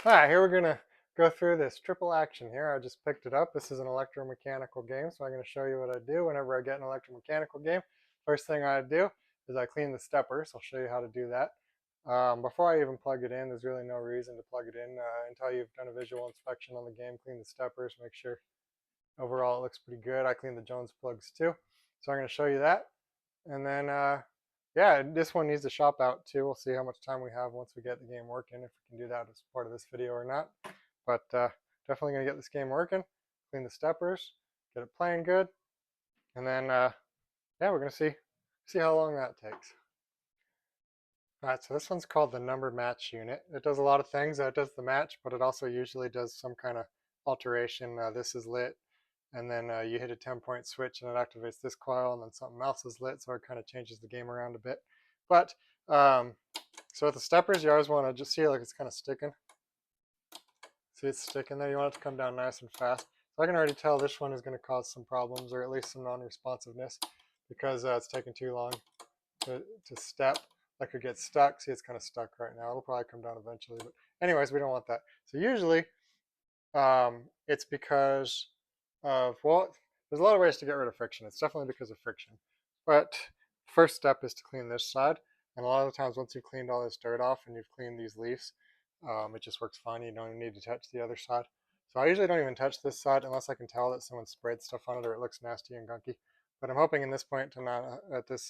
Alright, here we're going to go through this triple action here. I just picked it up. This is an electromechanical game, so I'm going to show you what I do whenever I get an electromechanical game. First thing I do is I clean the steppers. I'll show you how to do that. Before I even plug it in, there's really no reason to plug it in until you've done a visual inspection on the game. Clean the steppers, make sure overall it looks pretty good. I clean the Jones plugs too. So I'm going to show you that. And then, yeah, this one needs a shop out too. We'll see how much time we have once we get the game working, if we can do that as part of this video or not. But definitely going to get this game working, clean the steppers, get it playing good. And then, yeah, we're going to see how long that takes. All right, so this one's called the number match unit. It does a lot of things. It does the match, but it also usually does some kind of alteration. This is lit, and then you hit a 10-point switch and it activates this coil, and then something else is lit, so it kind of changes the game around a bit. But so with the steppers, you always want to just see like it's kind of sticking. See it's sticking there. You want it to come down nice and fast. So I can already tell this one is going to cause some problems, or at least some non-responsiveness, because it's taking too long to step. Like it gets stuck. See, it's kind of stuck right now. It'll probably come down eventually, but anyways, we don't want that. So usually it's because of, well, there's a lot of ways to get rid of friction. It's definitely because of friction. But first step is to clean this side. And a lot of the times once you've cleaned all this dirt off and you've cleaned these leaves, it just works fine. You don't even need to touch the other side. So I usually don't even touch this side unless I can tell that someone sprayed stuff on it or it looks nasty and gunky. But I'm hoping in this point to not, with this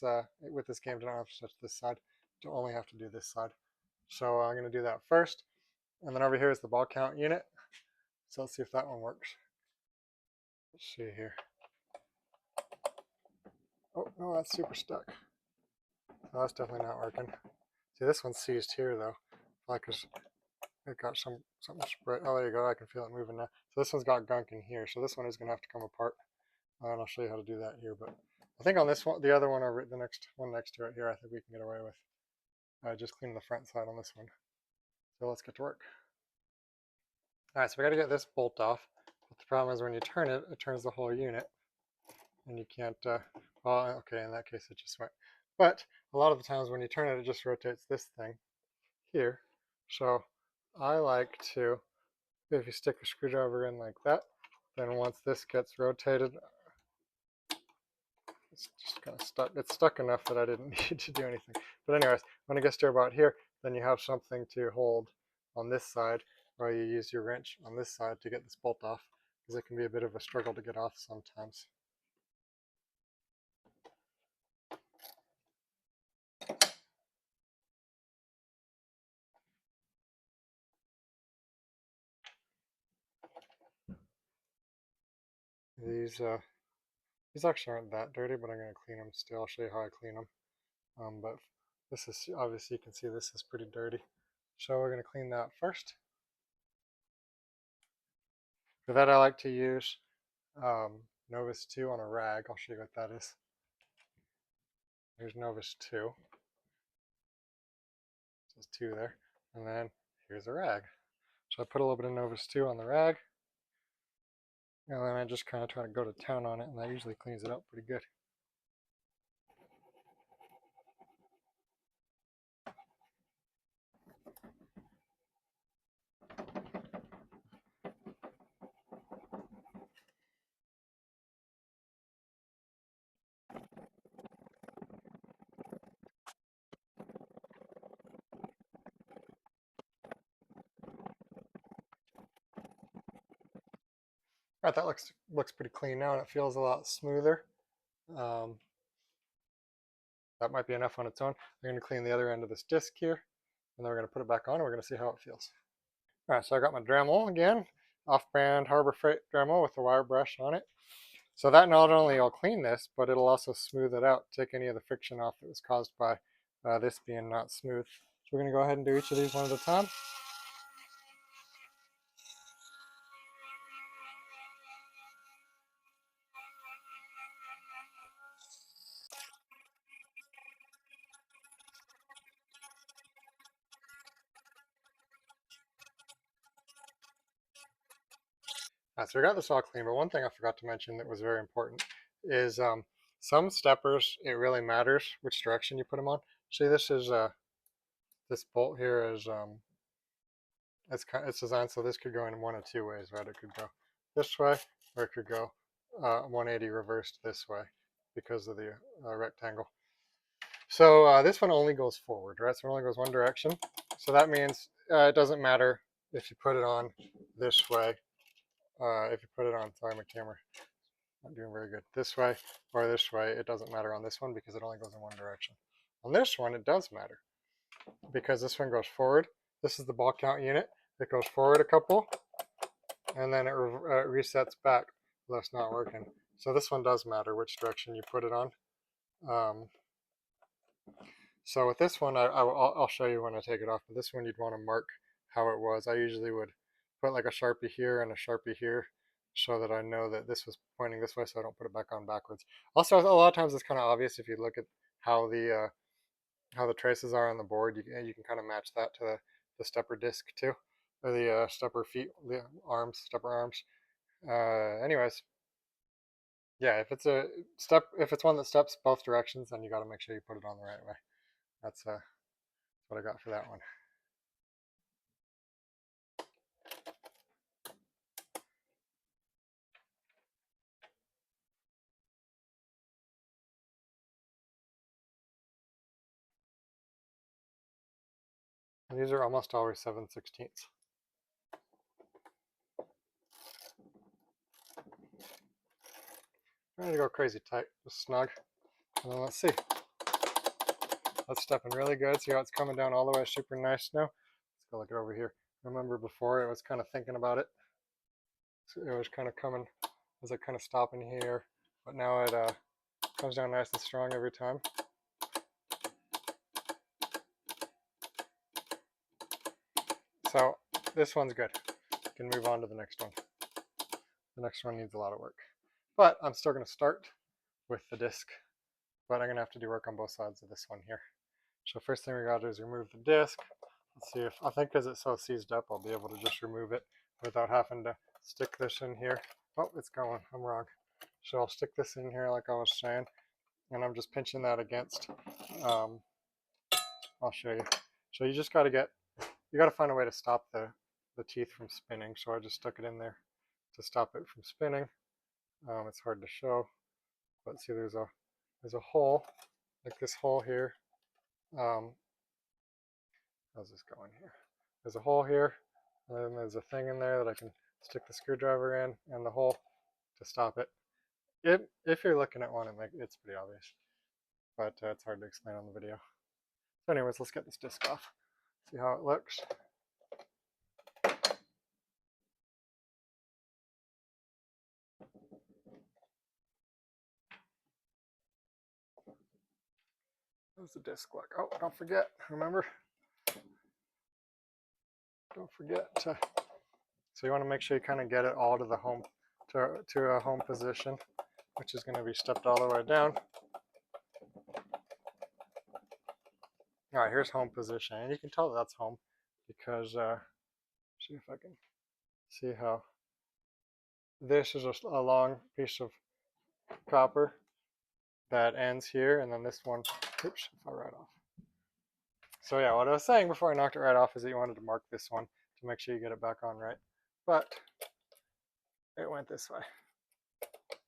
game, to not have to touch this side, to only have to do this side. So I'm going to do that first. And then over here is the ball count unit. So let's see if that one works. Let's see here. Oh, no, that's super stuck. Oh, that's definitely not working. See, this one's seized here, though. Like it got something spread. Oh, there you go. I can feel it moving now. So this one's got gunk in here. So this one is going to have to come apart. And I'll show you how to do that here. But I think on this one, the other one over the next one next to it here, I think we can get away with just cleaning the front side on this one. So let's get to work. All right, so we got to get this bolt off. But the problem is when you turn it, it turns the whole unit. And you can't, well, okay, in that case it just went. But a lot of the times when you turn it, it just rotates this thing here. So I like to, if you stick a screwdriver in like that, then once this gets rotated, it's just kind of stuck. It's stuck enough that I didn't need to do anything. But anyways, when it gets to about here, then you have something to hold on this side, or you use your wrench on this side to get this bolt off, because it can be a bit of a struggle to get off sometimes. These actually aren't that dirty, but I'm going to clean them still. I'll show you how I clean them. But this is, obviously you can see this is pretty dirty. So we're going to clean that first. For that I like to use Novus 2 on a rag. I'll show you what that is. Here's Novus 2. There's 2 there. And then here's a rag. So I put a little bit of Novus 2 on the rag. And then I just kind of try to go to town on it, and that usually cleans it up pretty good. All right, that looks pretty clean now, and it feels a lot smoother. That might be enough on its own. I'm going to clean the other end of this disc here, and then we're going to put it back on, and we're going to see how it feels. All right, so I got my Dremel again, off-brand Harbor Freight Dremel with the wire brush on it. So that not only will clean this, but it'll also smooth it out, take any of the friction off that was caused by this being not smooth. So we're going to go ahead and do each of these one at a time. So we got this all clean, but one thing I forgot to mention that was very important is some steppers, it really matters which direction you put them on. See, this bolt here is it's designed so this could go in one of two ways, right? It could go this way, or it could go 180 reversed this way because of the rectangle. So this one only goes forward, right? So it only goes one direction. So that means it doesn't matter if you put it on this way. If you put it on, sorry, my camera not doing very good. This way or this way, it doesn't matter on this one because it only goes in one direction. On this one, it does matter because this one goes forward. This is the ball count unit. It goes forward a couple, and then it resets back. Well, that's not working. So this one does matter which direction you put it on. So with this one, I'll show you when I take it off. But this one, you'd want to mark how it was. I usually would put like a Sharpie here and a Sharpie here so that I know that this was pointing this way so I don't put it back on backwards. Also, a lot of times it's kind of obvious if you look at how the traces are on the board. You can kind of match that to the stepper disc too, or the stepper feet, the arms, stepper arms. Anyways, yeah, if it's one that steps both directions, then you got to make sure you put it on the right way. That's what I got for that one. And these are almost always 7/16. I'm ready to go crazy tight, just snug. And then let's see. That's stepping really good. See how it's coming down all the way super nice now? Let's go look it over here. Remember before it was kind of thinking about it. So it was kind of coming, it was like kind of stopping here. But now it comes down nice and strong every time. So this one's good. You can move on to the next one. The next one needs a lot of work. But I'm still going to start with the disc. But I'm going to have to do work on both sides of this one here. So first thing we got to do is remove the disc. Let's see if, I think because it's so seized up, I'll be able to just remove it without having to stick this in here. Oh, it's going, I'm wrong. So I'll stick this in here like I was saying, and I'm just pinching that against, I'll show you. So you just got to find a way to stop the teeth from spinning. So I just stuck it in there to stop it from spinning. It's hard to show, but see there's a hole, like this hole here. How's this going here? There's a hole here, and then there's a thing in there that I can stick the screwdriver in, and the hole to stop it. If you're looking at one, it's pretty obvious, but it's hard to explain on the video. So anyways, let's get this disc off, see how it looks. How's the disc look? Oh, don't forget, remember? Don't forget to, so you want to make sure you kind of get it all to the home, to a home position, which is going to be stepped all the way down. All right, here's home position, and you can tell that's home because, see if I can see how this is a long piece of copper that ends here, and then this one, oops, fell right off. So yeah, what I was saying before I knocked it right off is that you wanted to mark this one to make sure you get it back on right, but it went this way.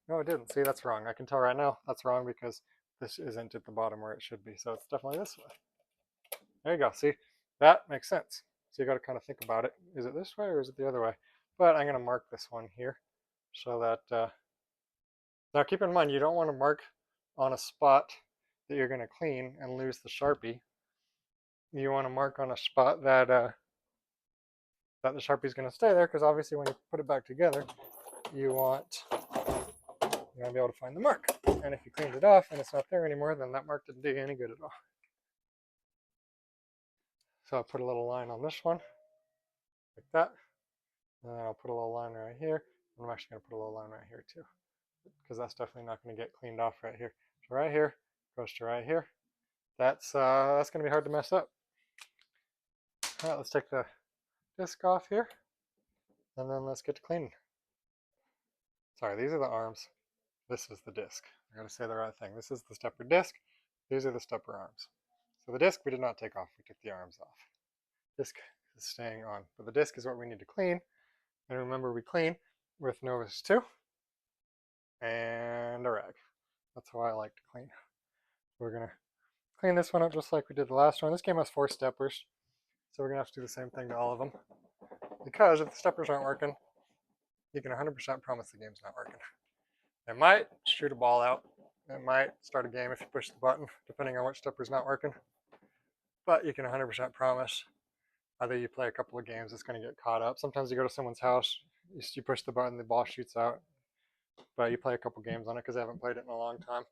No, it didn't. See, that's wrong. I can tell right now that's wrong because this isn't at the bottom where it should be, so it's definitely this way. There you go. See, that makes sense. So you got to kind of think about it. Is it this way or is it the other way? But I'm going to mark this one here so that, now keep in mind, you don't want to mark on a spot that you're going to clean and lose the Sharpie. You want to mark on a spot that, that the Sharpie is going to stay there, because obviously when you put it back together, you want to be able to find the mark. And if you cleaned it off and it's not there anymore, then that mark didn't do you any good at all. So I'll put a little line on this one, like that. And then I'll put a little line right here. And I'm actually going to put a little line right here too, because that's definitely not going to get cleaned off right here. So right here goes to right here. That's going to be hard to mess up. All right, let's take the disc off here, and then let's get to cleaning. Sorry, these are the arms. This is the disc. I got to say the right thing. This is the stepper disc. These are the stepper arms. So the disc we did not take off. We took the arms off. Disc is staying on. But the disk is what we need to clean. And remember, we clean with Novus 2 and a rag. That's how I like to clean. We're going to clean this one up just like we did the last one. This game has 4 steppers, so we're going to have to do the same thing to all of them. Because if the steppers aren't working, you can 100% promise the game's not working. It might shoot a ball out. It might start a game if you push the button, depending on which stepper's not working. But you can 100% promise either you play a couple of games, it's going to get caught up. Sometimes you go to someone's house, you push the button, the ball shoots out. But you play a couple games on it because they haven't played it in a long time.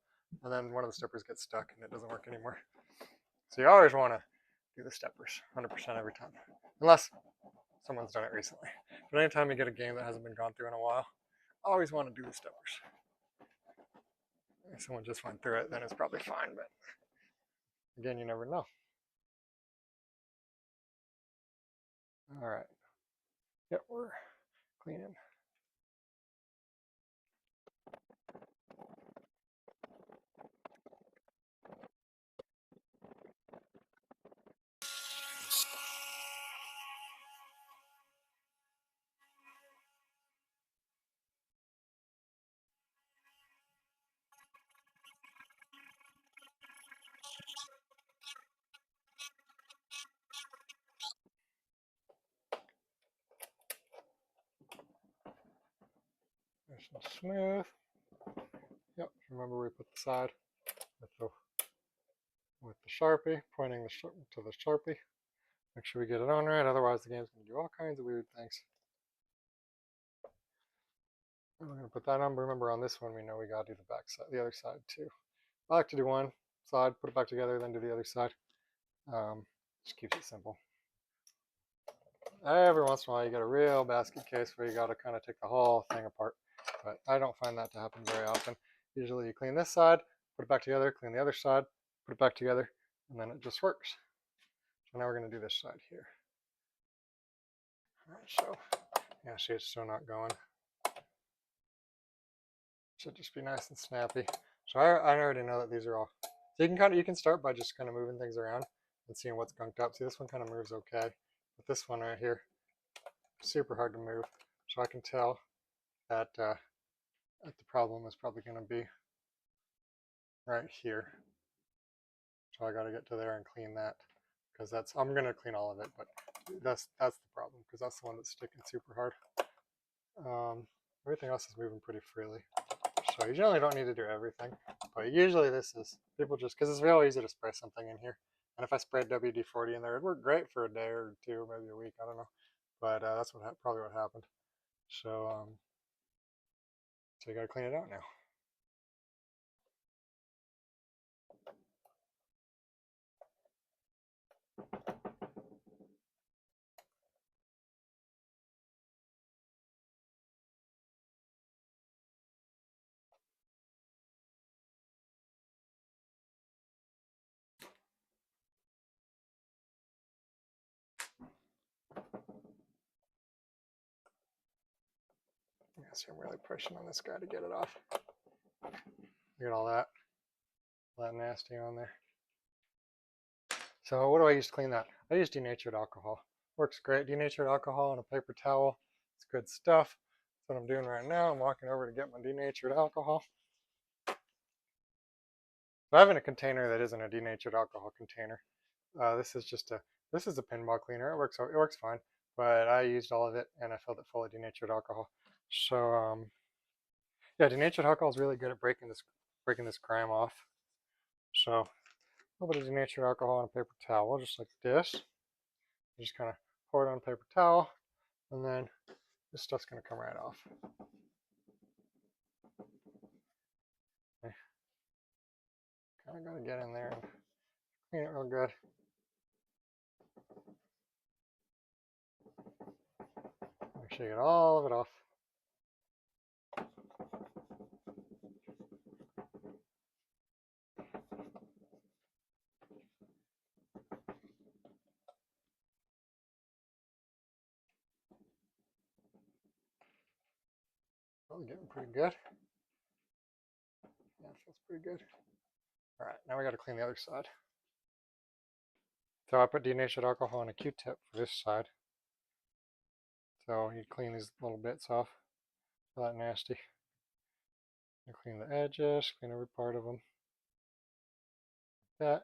And then one of the steppers gets stuck and it doesn't work anymore. So you always want to do the steppers 100% every time. Unless someone's done it recently. But anytime you get a game that hasn't been gone through in a while, always want to do the steppers. If someone just went through it, then it's probably fine. But again, you never know. All right. Yep, we're cleaning. Nice and smooth. Yep, remember we put the side with the Sharpie, pointing to the Sharpie. Make sure we get it on right, otherwise the game's going to do all kinds of weird things. And we're going to put that on, but remember on this one we know we got to do the back side, the other side too. I like to do one side, put it back together, then do the other side. Just keeps it simple. Every once in a while you get a real basket case where you got to kind of take the whole thing apart, but I don't find that to happen very often. Usually you clean this side, put it back together, clean the other side, put it back together, and then it just works. So now we're going to do this side here. All right, so yeah, see, it's still not going. Should just be nice and snappy. So I already know that these are all. So you can start by just kind of moving things around and seeing what's gunked up. See, this one kind of moves okay, but this one right here, super hard to move. So I can tell that the problem is probably going to be right here. So I got to get to there and clean that, because I'm going to clean all of it, but that's the problem, because that's the one that's sticking super hard. Everything else is moving pretty freely. So you generally don't need to do everything, but usually this is, people just, because it's real easy to spray something in here. And if I sprayed WD-40 in there, it'd work great for a day or two, maybe a week, I don't know. But that's probably what happened. So, so you gotta clean it out now. Yeah, see, I'm really pushing on this guy to get it off. Look at all that nasty on there. So what do I use to clean that? I use denatured alcohol. Works great. Denatured alcohol and a paper towel. It's good stuff. That's what I'm doing right now. I'm walking over to get my denatured alcohol. So I have in a container that isn't a denatured alcohol container. This is a pinball cleaner. It works fine. But I used all of it and I filled it full of denatured alcohol. So yeah, denatured alcohol is really good at breaking this grime off. So a little bit of denatured alcohol on a paper towel, just like this. You just kind of pour it on a paper towel, and then this stuff's going to come right off. Okay. Kind of got to get in there and clean it real good. Make sure you get all of it off. Probably getting pretty good. Yeah, it feels pretty good. All right, now we got to clean the other side. So I put denatured alcohol on a Q-tip for this side. So you clean these little bits off. All that nasty. You clean the edges, clean every part of them. That.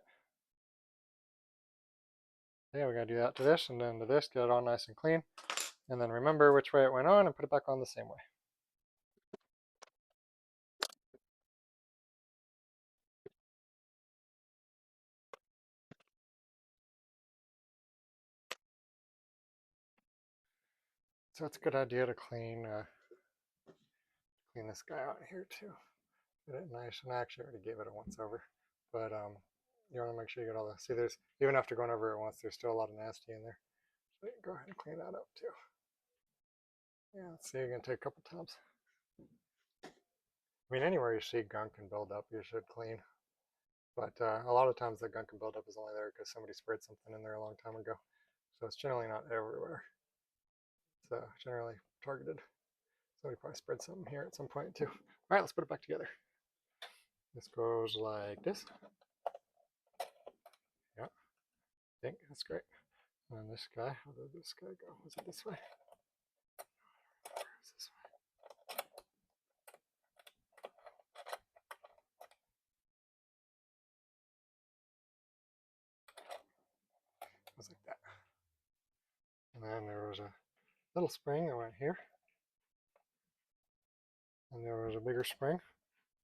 Yeah, we gotta do that to this and then to this, get it all nice and clean. And then remember which way it went on and put it back on the same way. So it's a good idea to clean this guy out here too. Get it nice, and I actually already gave it a once over. But you want to make sure you get all the, see there's, even after going over it once, there's still a lot of nasty in there. So you can go ahead and clean that up too. Yeah, let's see, you're going to take a couple times. I mean, anywhere you see gunk and build up, you should clean. But a lot of times the gunk and build up is only there because somebody sprayed something in there a long time ago. So it's generally not everywhere. It's generally targeted. Somebody probably spread something here at some point too. All right, let's put it back together. This goes like this. Yeah, I think that's great. And then this guy, how did this guy go? Was it this way? It's this way. It was like that. And then there was a little spring that went here. And there was a bigger spring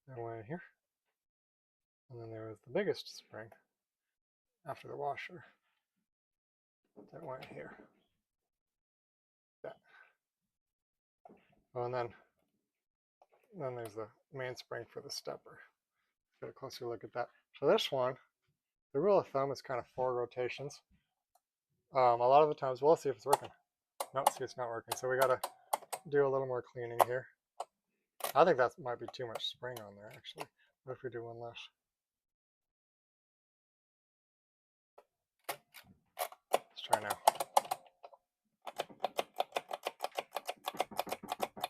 that went here. And then there was the biggest spring after the washer that went here. That. Oh, and then there's the main spring for the stepper. Let's get a closer look at that. So this one, the rule of thumb is kind of 4 rotations. A lot of the times, we'll see if it's working. Nope, see it's not working. So we gotta do a little more cleaning here. I think that might be too much spring on there actually. What if we do one less? Let's try now.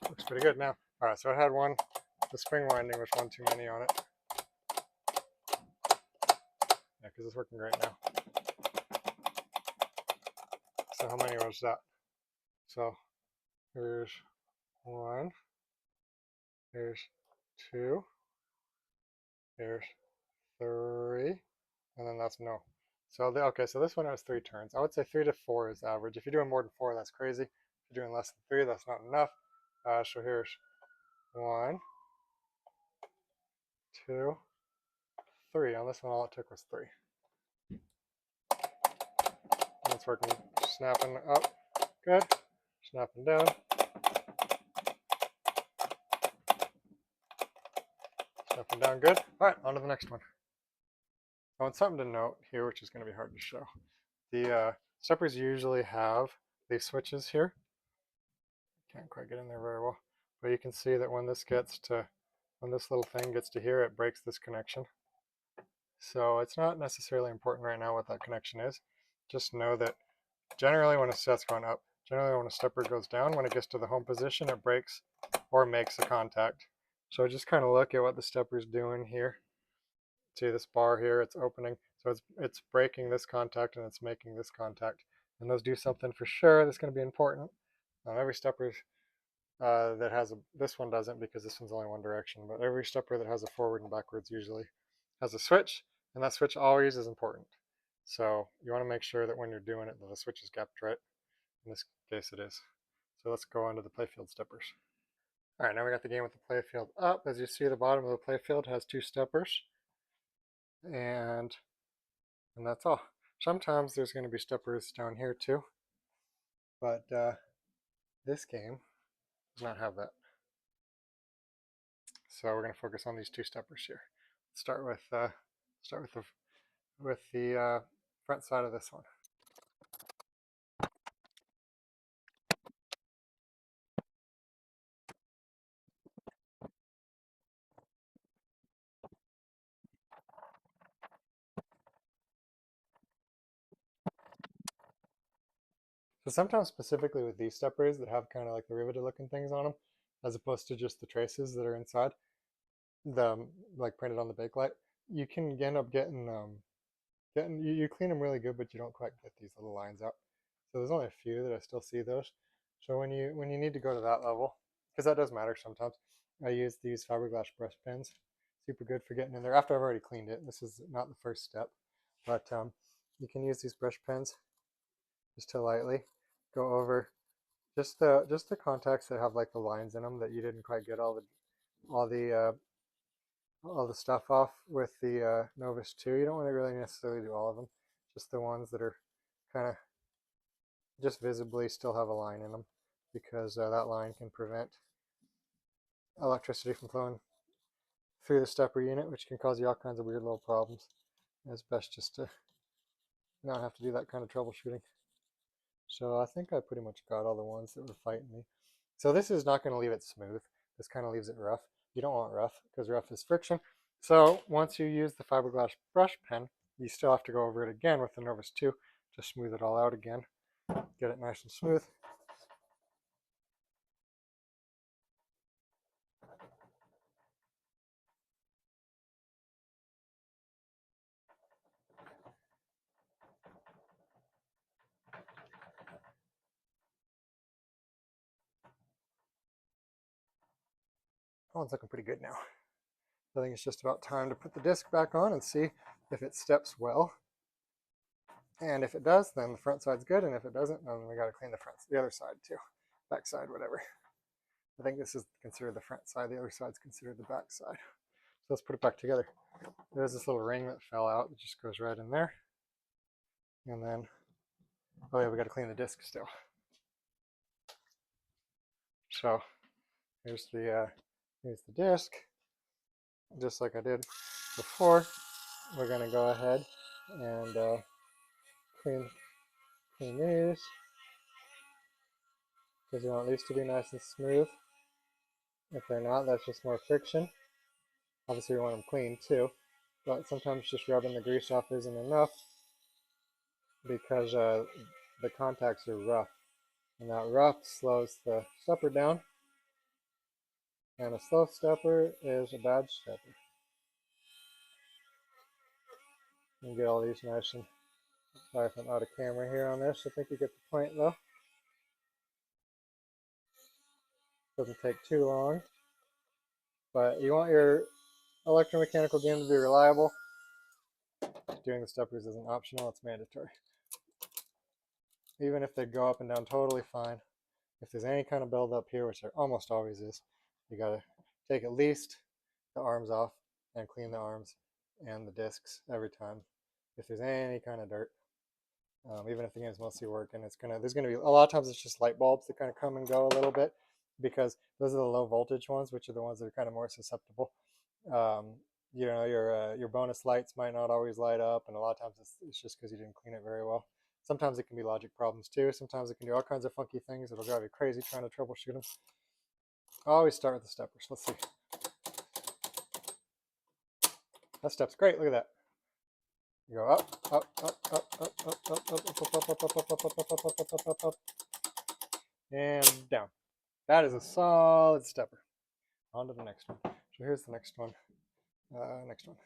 Looks pretty good now. All right, so I had one, the spring winding was one too many on it. Yeah, because it's working great now. So how many was that? So here's 1, here's 2, here's 3, and then that's no. So okay, so this one has 3 turns. I would say 3 to 4 is average. If you're doing more than 4, that's crazy. If you're doing less than 3, that's not enough. So here's 1, 2, 3. On this one, all it took was 3. And it's working, snapping up, good. Snapping down. Snapping down, good. All right, on to the next one. I want something to note here, which is going to be hard to show. The steppers usually have these switches here. Can't quite get in there very well, but you can see that when this little thing gets to here, it breaks this connection. So it's not necessarily important right now what that connection is. Just know that generally when a set's going up, generally when a stepper goes down, when it gets to the home position, it breaks or makes a contact. So just kind of look at what the stepper's doing here. See this bar here, it's opening. So it's breaking this contact and it's making this contact. And those do something for sure that's going to be important. Every stepper that has this one doesn't because this one's only one direction, but every stepper that has a forward and backwards usually has a switch, and that switch always is important. So you want to make sure that when you're doing it that the switch is gapped right. In this case it is. So let's go on to the playfield steppers. All right, now we got the game with the playfield up. As you see, the bottom of the playfield has 2 steppers, and that's all. Sometimes there's going to be steppers down here too, but this game does not have that. So we're going to focus on these 2 steppers here. Let's start with the front side of this one. So sometimes specifically with these steppers that have kind of like the riveted looking things on them, as opposed to just the traces that are inside, the like printed on the bakelite, you can end up getting you clean them really good, but you don't quite get these little lines out. So there's only a few that I still see those. So when you need to go to that level, because that does matter sometimes, I use these fiberglass brush pens. Super good for getting in there after I've already cleaned it. This is not the first step, but you can use these brush pens just to lightly go over just the contacts that have like the lines in them that you didn't quite get all the uh, all the stuff off with the Novus 2. You don't want to really necessarily do all of them, just the ones that are kind of just visibly still have a line in them, because that line can prevent electricity from flowing through the stepper unit, which can cause you all kinds of weird little problems. And it's best just to not have to do that kind of troubleshooting. So I think I pretty much got all the ones that were fighting me. So this is not going to leave it smooth. This kind of leaves it rough. You don't want rough because rough is friction. So once you use the fiberglass brush pen, you still have to go over it again with the Novus 2 to smooth it all out again. Get it nice and smooth. That one's looking pretty good now. I think it's just about time to put the disc back on and see if it steps well. And if it does, then the front side's good, and if it doesn't, then we got to clean the other side too. Back side, whatever. I think this is considered the front side, the other side's considered the back side. So let's put it back together. There's this little ring that fell out that just goes right in there. And then, oh yeah, we got to clean the disc still. So here's the disc. Just like I did before, we're going to go ahead and clean these, because you want these to be nice and smooth. If they're not, that's just more friction. Obviously we want them clean too, but sometimes just rubbing the grease off isn't enough, because the contacts are rough, and that rough slows the stepper down, and a slow stepper is a bad stepper. You can get all these nice and, sorry if I'm out of camera here on this, I think you get the point though. Doesn't take too long, but you want your electromechanical game to be reliable. Doing the steppers isn't optional, it's mandatory. Even if they go up and down totally fine, if there's any kind of buildup here, which there almost always is, you gotta take at least the arms off and clean the arms and the discs every time. If there's any kind of dirt, even if the game's mostly working, there's gonna be a lot of times it's just light bulbs that kind of come and go a little bit, because those are the low voltage ones, which are the ones that are kind of more susceptible. You know, your bonus lights might not always light up, and a lot of times it's just because you didn't clean it very well. Sometimes it can be logic problems too. Sometimes it can do all kinds of funky things that'll drive you crazy trying to troubleshoot them. I always start with the steppers. Let's see. That step's great. Look at that. You go up, up, up, up, up, up, up, up, up, up, up, up, up, up, up, up, up, up, and down. That is a solid stepper. On to the next one. So here's the next one. Next one.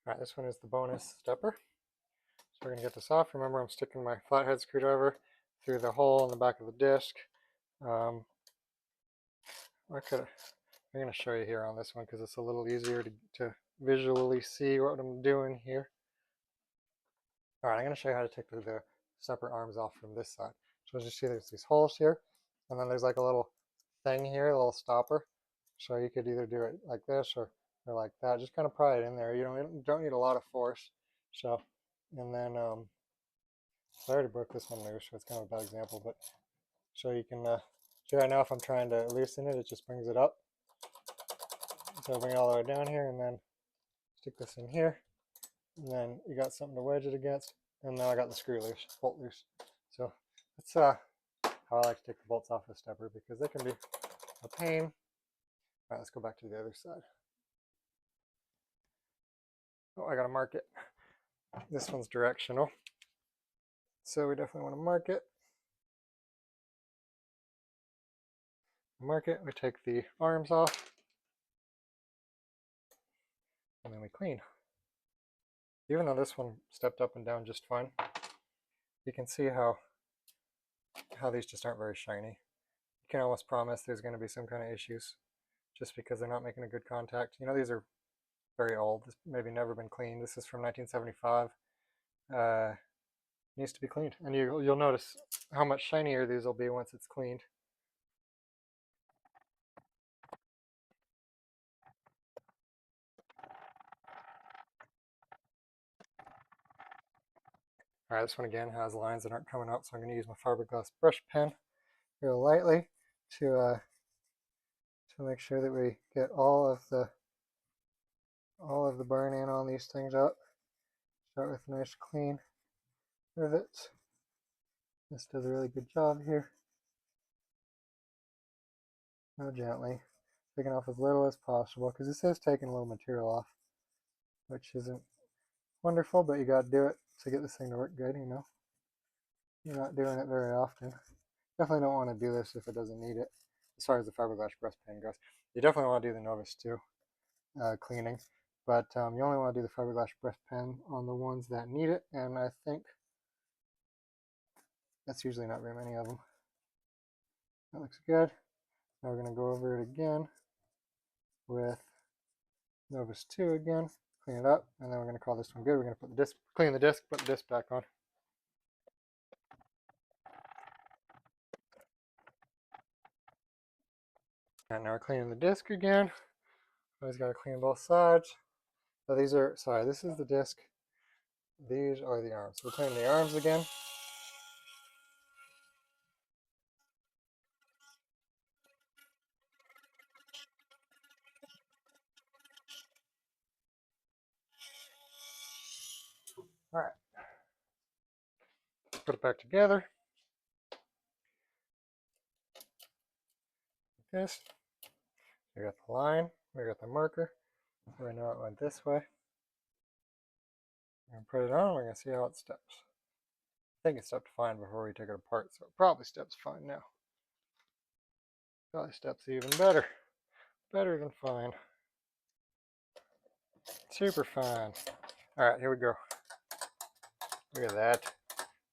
All right, this one is the bonus stepper. So we're going to get this off. Remember, I'm sticking my flathead screwdriver through the hole in the back of the disc. I'm going to show you here on this one because it's a little easier to visually see what I'm doing here. All right, I'm going to show you how to take the stepper arms off from this side. So as you see, there's these holes here, and then there's like a little thing here, a little stopper. So you could either do it like this or like that. Just kind of pry it in there. You don't need a lot of force. So, and then I already broke this one loose, so it's kind of a bad example, but so you can see right now if I'm trying to loosen it, it just brings it up. So I bring it all the way down here, and then stick this in here, and then you got something to wedge it against, and now I got the screw loose, bolt loose. So that's how I like to take the bolts off the stepper, because they can be a pain. All right, let's go back to the other side. Oh, I gotta mark it. This one's directional, so we definitely want to mark it. Mark it, we take the arms off, and then we clean. Even though this one stepped up and down just fine, you can see how these just aren't very shiny. You can almost promise there's going to be some kind of issues just because they're not making a good contact. You know, these are very old. This maybe never been cleaned. This is from 1975. Needs to be cleaned, and you'll notice how much shinier these will be once it's cleaned. All right, this one again has lines that aren't coming up, so I'm going to use my fiberglass brush pen real lightly to make sure that we get all of the burn in on these things up. Start with a nice clean rivet. This does a really good job here. Now gently, taking off as little as possible, because this is taking a little material off, which isn't wonderful, but you got to do it to get this thing to work good, you know. You're not doing it very often. Definitely don't want to do this if it doesn't need it, as far as the fiberglass brush pen goes. You definitely want to do the Novus too, cleaning, but you only want to do the fiberglass brush pen on the ones that need it, and I think that's usually not very many of them. That looks good. Now we're going to go over it again with Novus 2 again, clean it up, and then we're going to call this one good. We're going to put the disc, clean the disc, put the disc back on. And now we're cleaning the disc again. Always got to clean both sides. So these are, sorry, this is the disc. These are the arms. So we're cleaning the arms again. All right. Put it back together. Like this. We got the line. We got the marker. So we know it went this way. We're going to put it on. We're going to see how it steps. I think it stepped fine before we took it apart, so it probably steps fine now. Probably steps even better. Better than fine. Super fine. All right, here we go. Look at that.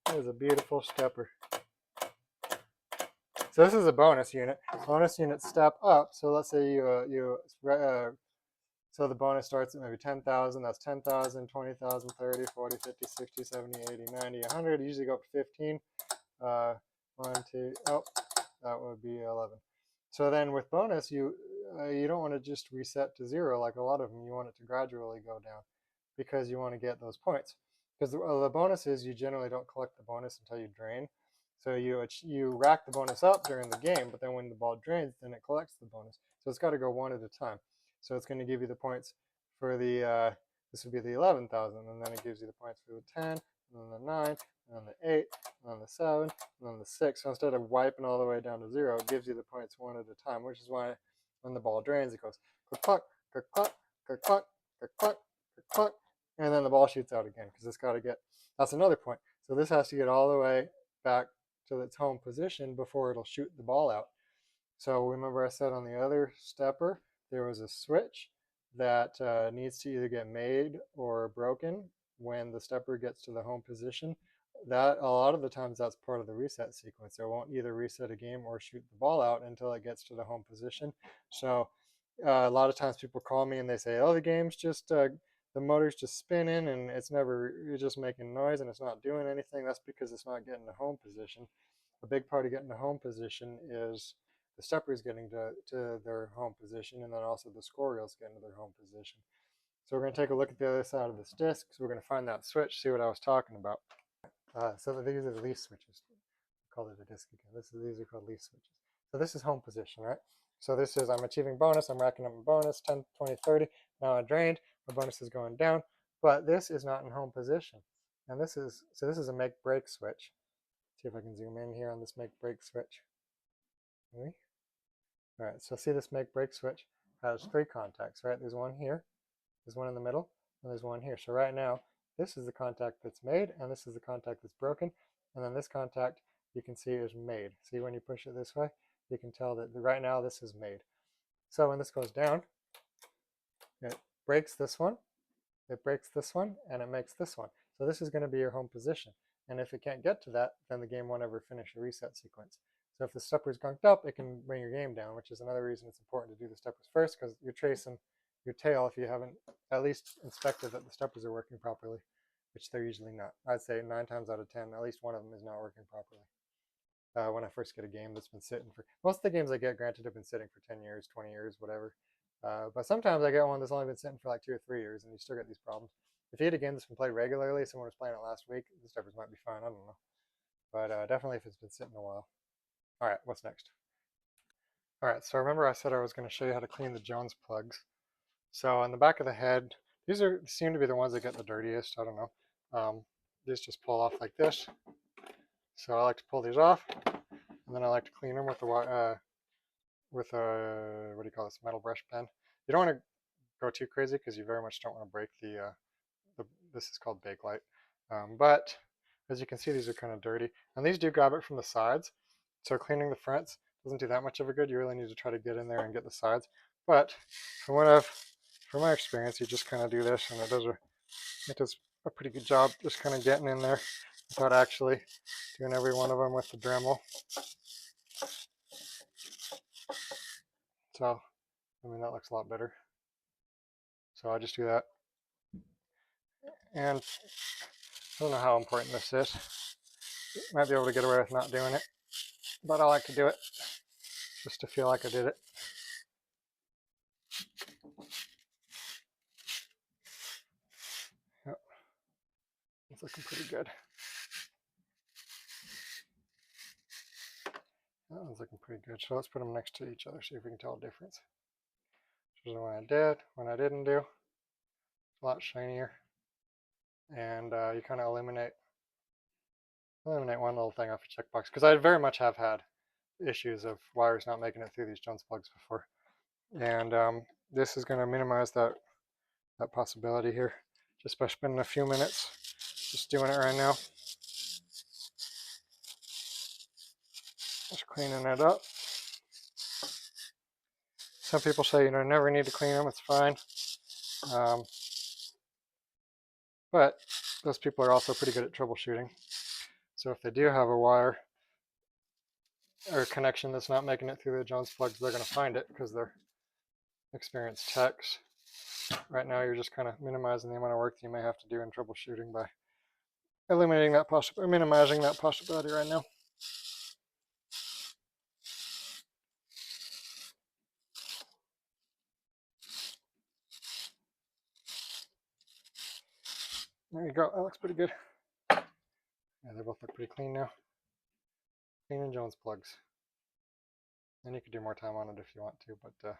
That is a beautiful stepper. So this is a bonus unit. Bonus units step up. So let's say so the bonus starts at maybe 10,000. That's 10,000, 20,000, 30, 40, 50, 60, 70, 80, 90, 100. You usually go up to 15. 1, 2, oh, that would be 11. So then with bonus, you don't want to just reset to 0 like a lot of them. You want it to gradually go down because you want to get those points. Because the bonus is you generally don't collect the bonus until you drain. So you rack the bonus up during the game, but then when the ball drains, then it collects the bonus. So it's got to go one at a time. So it's going to give you the points for the, this would be the 11,000, and then it gives you the points for the 10, and then the 9, and then the 8, and then the 7, and then the 6. So instead of wiping all the way down to 0, it gives you the points one at a time, which is why when the ball drains, it goes click, cluck, click, cluck, click, cluck, click, cluck, click, cluck, and then the ball shoots out again because it's got to get, that's another point. So this has to get all the way back to its home position before it'll shoot the ball out. So remember I said on the other stepper, there was a switch that needs to either get made or broken when the stepper gets to the home position. That a lot of the times that's part of the reset sequence. It won't either reset a game or shoot the ball out until it gets to the home position. So a lot of times people call me and they say, oh, the game's just the motor's just spinning and you're just making noise and it's not doing anything. That's because it's not getting to home position. A big part of getting to home position is the steppers getting to their home position, and then also the score reels getting to their home position. So we're going to take a look at the other side of this disc. So we're going to find that switch, see what I was talking about. So these are the leaf switches. I call it a disc again. These are called leaf switches. So this is home position, right? So this is, I'm achieving bonus, I'm racking up my bonus, 10, 20, 30. Now I drained, my bonus is going down, but this is not in home position. And this is a make break switch. See if I can zoom in here on this make break switch. Really? All right, so see this make break switch has 3 contacts, right? There's one here, there's one in the middle, and there's one here. So right now, this is the contact that's made, and this is the contact that's broken, and then this contact you can see is made. See when you push it this way, you can tell that right now this is made. So when this goes down, it breaks this one, it breaks this one and it makes this one. So this is going to be your home position. And if it can't get to that, then the game won't ever finish a reset sequence. So if the stepper is gunked up, it can bring your game down, which is another reason it's important to do the steppers first, because you're tracing your tail if you haven't at least inspected that the steppers are working properly, which they're usually not. I'd say 9 times out of 10, at least one of them is not working properly. When I first get a game that's been sitting for, most of the games I get, granted, have been sitting for 10 years, 20 years, whatever. But sometimes I get one that's only been sitting for like 2 or 3 years, and you still get these problems. If you had a game that's been played regularly, someone was playing it last week, the steppers might be fine. I don't know. But definitely if it's been sitting a while. All right, what's next? All right, so remember I said I was going to show you how to clean the Jones plugs. So on the back of the head, these seem to be the ones that get the dirtiest. I don't know. These just pull off like this. So I like to pull these off, and then I like to clean them with a what do you call this, metal brush pen. You don't want to go too crazy because you very much don't want to break the this is called Bakelite. But as you can see, these are kind of dirty, and these do grab it from the sides. So cleaning the fronts doesn't do that much of a good. You really need to try to get in there and get the sides. But from my experience, you just kind of do this, and it does a pretty good job just kind of getting in there without actually doing every one of them with the Dremel. So, I mean, that looks a lot better. So I just do that. And I don't know how important this is. Might be able to get away with not doing it, but I like to do it just to feel like I did it. Yep. It's looking pretty good. That one's looking pretty good. So let's put them next to each other, see if we can tell a difference. This is the one I did, one I didn't do. A lot shinier. And you kind of eliminate one little thing off a checkbox, because I very much have had issues of wires not making it through these Jones plugs before. And this is going to minimize that possibility here, just by spending a few minutes just doing it right now. Just cleaning it up. Some people say, never need to clean them, it's fine. But those people are also pretty good at troubleshooting. So if they do have a wire or a connection that's not making it through the Jones plugs, they're going to find it because they're experienced techs. Right now, you're just kind of minimizing the amount of work that you may have to do in troubleshooting by eliminating that possibility, or minimizing that possibility right now. There you go. That looks pretty good. Yeah, they both look pretty clean now. Cleaning Jones plugs. And you could do more time on it if you want to, but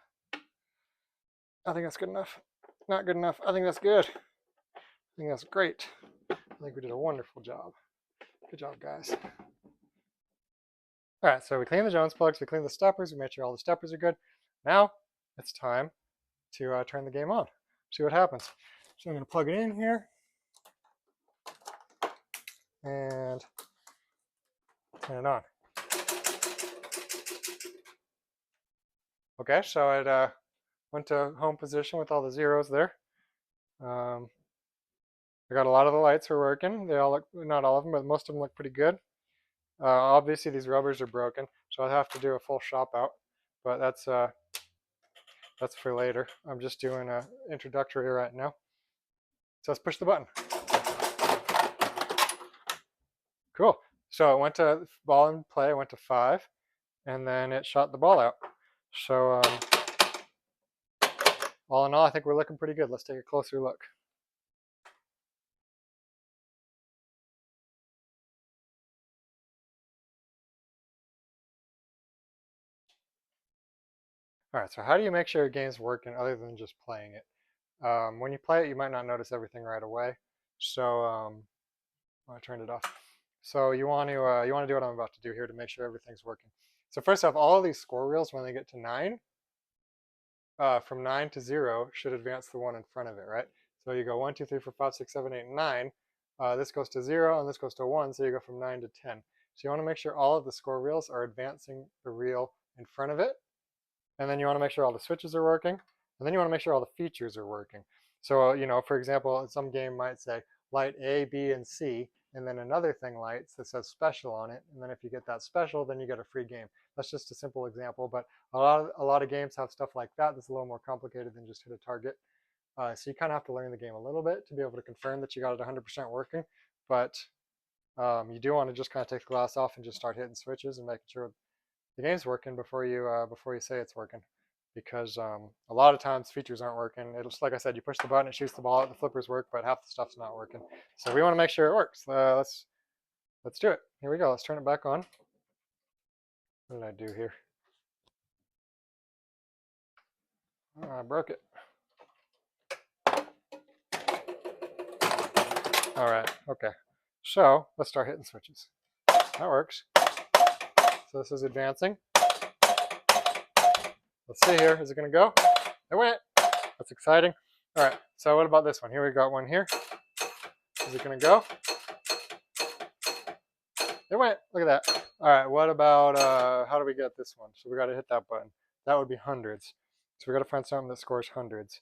I think that's good enough. Not good enough. I think that's good. I think that's great. I think we did a wonderful job. Good job, guys. All right, so we cleaned the Jones plugs, we cleaned the steppers, we made sure all the steppers are good. Now it's time to turn the game on, see what happens. So I'm going to plug it in here and turn it on. Okay, so it went to home position with all the zeros there. I got a lot of the lights are working. They all look, not all of them, but most of them look pretty good. Obviously these rubbers are broken, so I'll have to do a full shop out, but that's for later. I'm just doing an introductory right now. So let's push the button. Cool. So it went to ball in play, it went to 5, and then it shot the ball out. So all in all, I think we're looking pretty good. Let's take a closer look. All right, so how do you make sure your game's working other than just playing it? When you play it, you might not notice everything right away. So I turned it off. So you want to do what I'm about to do here to make sure everything's working. So first off, all of these score wheels, when they get to 9, from 9 to 0 should advance the one in front of it, right? So you go 1, 2, 3, 4, 5, 6, 7, 8, 9. This goes to 0 and this goes to 1, so you go from 9 to 10. So you want to make sure all of the score wheels are advancing the reel in front of it. And then you want to make sure all the switches are working. And then you want to make sure all the features are working. So, you know, for example, some game might say light A, B, and C, and then another thing lights that says special on it. And then if you get that special, then you get a free game. That's just a simple example, but a lot of games have stuff like that that's a little more complicated than just hit a target. So you kind of have to learn the game a little bit to be able to confirm that you got it 100% working. But you do want to just kind of take the glass off and just start hitting switches and making sure the game's working before you say it's working. Because a lot of times features aren't working. It's like I said, you push the button, it shoots the ball out, the flippers work, but half the stuff's not working. So we want to make sure it works. Let's do it. Here we go. Let's turn it back on. What did I do here? Oh, I broke it. All right. Okay. So let's start hitting switches. That works. So this is advancing. Let's see here. Is it going to go? It went. That's exciting. All right. So what about this one? Here we got one here. Is it going to go? It went. Look at that. All right. What about how do we get this one? So we got to hit that button. That would be hundreds. So we got to find something that scores hundreds.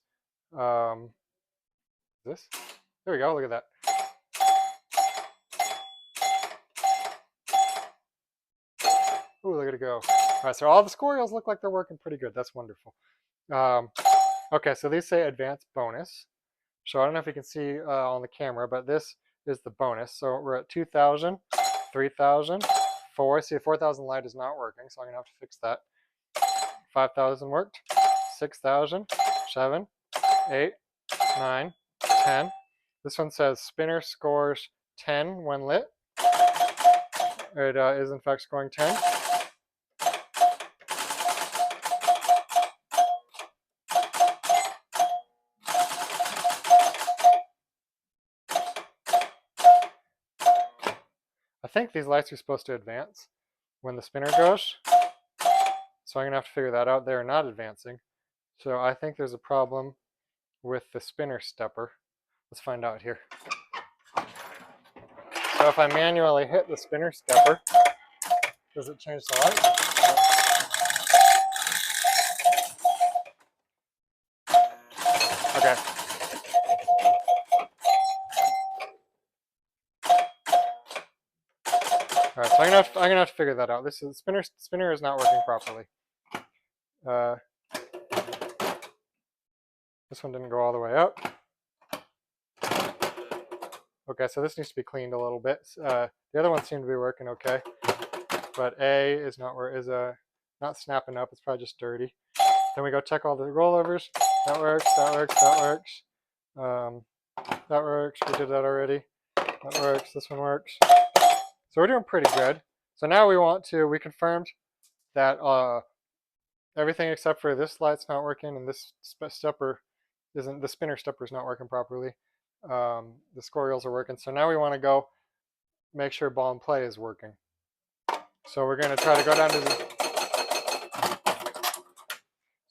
This? There we go. Look at that. Ooh, look at it go. All right. So all the squirrels look like they're working pretty good. That's wonderful. Okay. So these say advanced bonus. So I don't know if you can see on the camera, but this is the bonus. So we're at 2,000, 3,000, 4. See, 4,000 light is not working, so I'm going to have to fix that. 5,000 worked. 6,000, 7, 8, 9, 10. This one says spinner scores 10 when lit. It is in fact scoring 10. I think these lights are supposed to advance when the spinner goes. So I'm going to have to figure that out. They're not advancing. So I think there's a problem with the spinner stepper. Let's find out here. So if I manually hit the spinner stepper, does it change the light? Okay. All right, so I'm gonna have to figure that out. This is spinner is not working properly. This one didn't go all the way up. Okay, so this needs to be cleaned a little bit. The other ones seem to be working okay, but A is not snapping up. It's probably just dirty. Then we go check all the rollovers. That works. That works. That works. That works. We did that already. That works. This one works. So we're doing pretty good. So now we confirmed that everything except for this light's not working and this the spinner stepper is not working properly. The squirrels are working. So now we want to go make sure ball and play is working. So we're going to try to go down to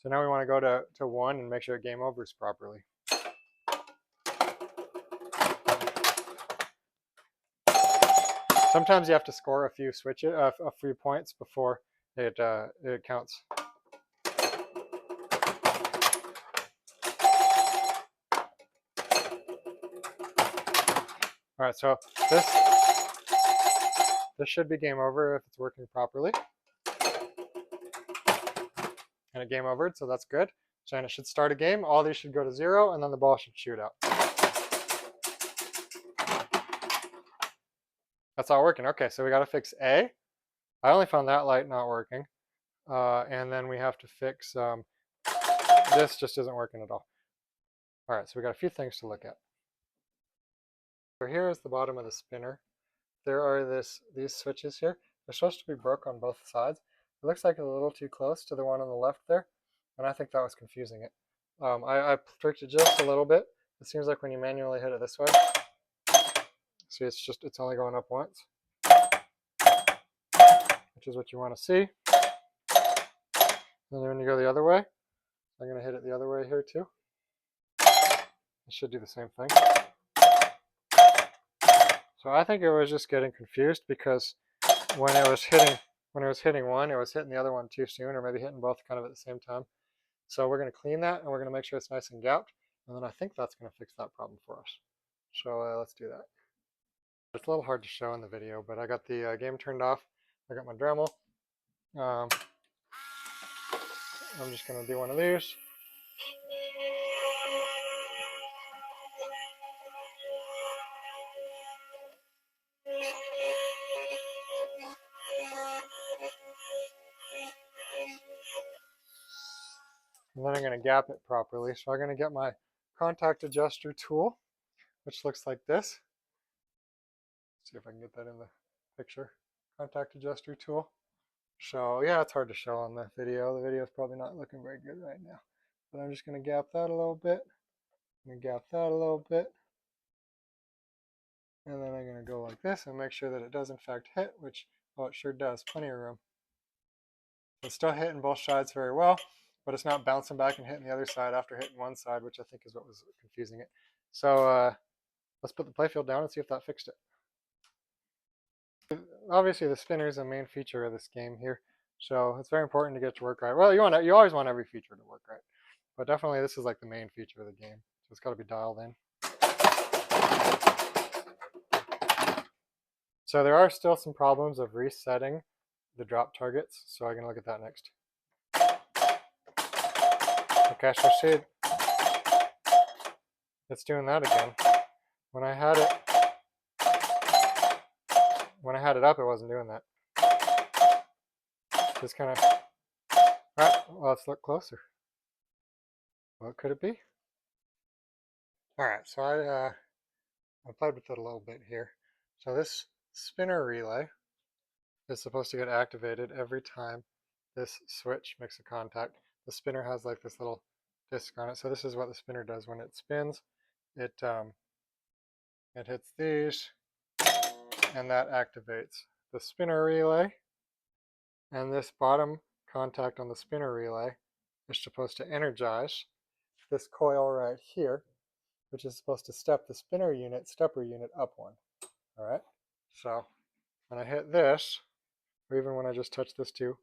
so now we want to go to 1 and make sure game overs properly. Sometimes you have to score a few points before it counts. All right, so this should be game over if it's working properly. And it game overed, so that's good. So it should start a game. All these should go to 0, and then the ball should shoot out. That's all working. Okay, so we got to fix A. I only found that light not working. And then we have to fix this just isn't working at all. All right, so we got a few things to look at. So here is the bottom of the spinner. There are these switches here. They're supposed to be broke on both sides. It looks like it's a little too close to the one on the left there, and I think that was confusing it. I tweaked it just a little bit. It seems like when you manually hit it this way, see it's only going up once, which is what you want to see. And then when you go the other way, I'm going to hit it the other way here too. It should do the same thing. So I think it was just getting confused because when it was hitting one, it was hitting the other one too soon, or maybe hitting both kind of at the same time. So we're going to clean that, and we're going to make sure it's nice and gapped. And then I think that's going to fix that problem for us. So let's do that. It's a little hard to show in the video, but I got the game turned off. I got my Dremel. I'm just going to do one of these. And then I'm going to gap it properly. So I'm going to get my contact adjuster tool, which looks like this. Let's see if I can get that in the picture. Contact adjuster tool. So yeah, it's hard to show on the video. The video is probably not looking very good right now. But I'm just going to gap that a little bit. I'm going to gap that a little bit. And then I'm going to go like this and make sure that it does in fact hit, which, oh, it sure does. Plenty of room. It's still hitting both sides very well, but it's not bouncing back and hitting the other side after hitting one side, which I think is what was confusing it. So let's put the playfield down and see if that fixed it. Obviously, the spinner is a main feature of this game here, so it's very important to get to work right. Well, you always want every feature to work right, but definitely this is like the main feature of the game, so it's got to be dialed in. So there are still some problems of resetting the drop targets, so I'm going to look at that next. Okay, so see, it's doing that again. When I had it up, it wasn't doing that. Just kind of, right, well, let's look closer. What could it be? All right, so I played with it a little bit here. So this spinner relay is supposed to get activated every time this switch makes a contact. The spinner has like this little disc on it. So this is what the spinner does when it spins. It hits these, and that activates the spinner relay. And this bottom contact on the spinner relay is supposed to energize this coil right here, which is supposed to step the stepper unit up one. All right. So when I hit this, or even when I just touch this too,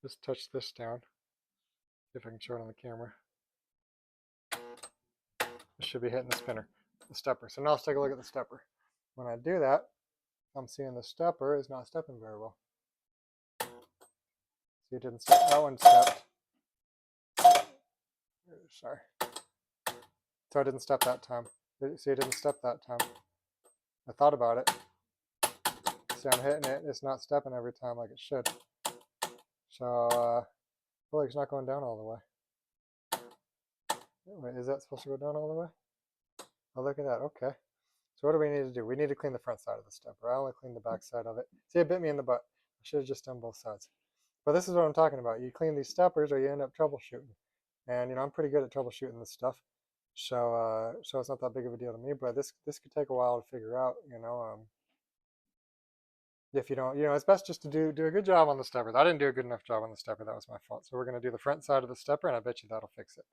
just touch this down. See if I can show it on the camera. It should be hitting the stepper. So now let's take a look at the stepper. When I do that, I'm seeing the stepper is not stepping very well. See, it didn't step. That one stepped. Sorry. So it didn't step that time. See, it didn't step that time. I thought about it. See, I'm hitting it. It's not stepping every time like it should. So I feel like it's not going down all the way. Wait, is that supposed to go down all the way? Oh, look at that. Okay. So what do we need to do? We need to clean the front side of the stepper. I only cleaned the back side of it. See, it bit me in the butt. I should have just done both sides. But this is what I'm talking about. You clean these steppers or you end up troubleshooting. And, I'm pretty good at troubleshooting this stuff. So so it's not that big of a deal to me, but this could take a while to figure out, if you don't, it's best just to do a good job on the steppers. I didn't do a good enough job on the stepper. That was my fault. So we're going to do the front side of the stepper, and I bet you that'll fix it.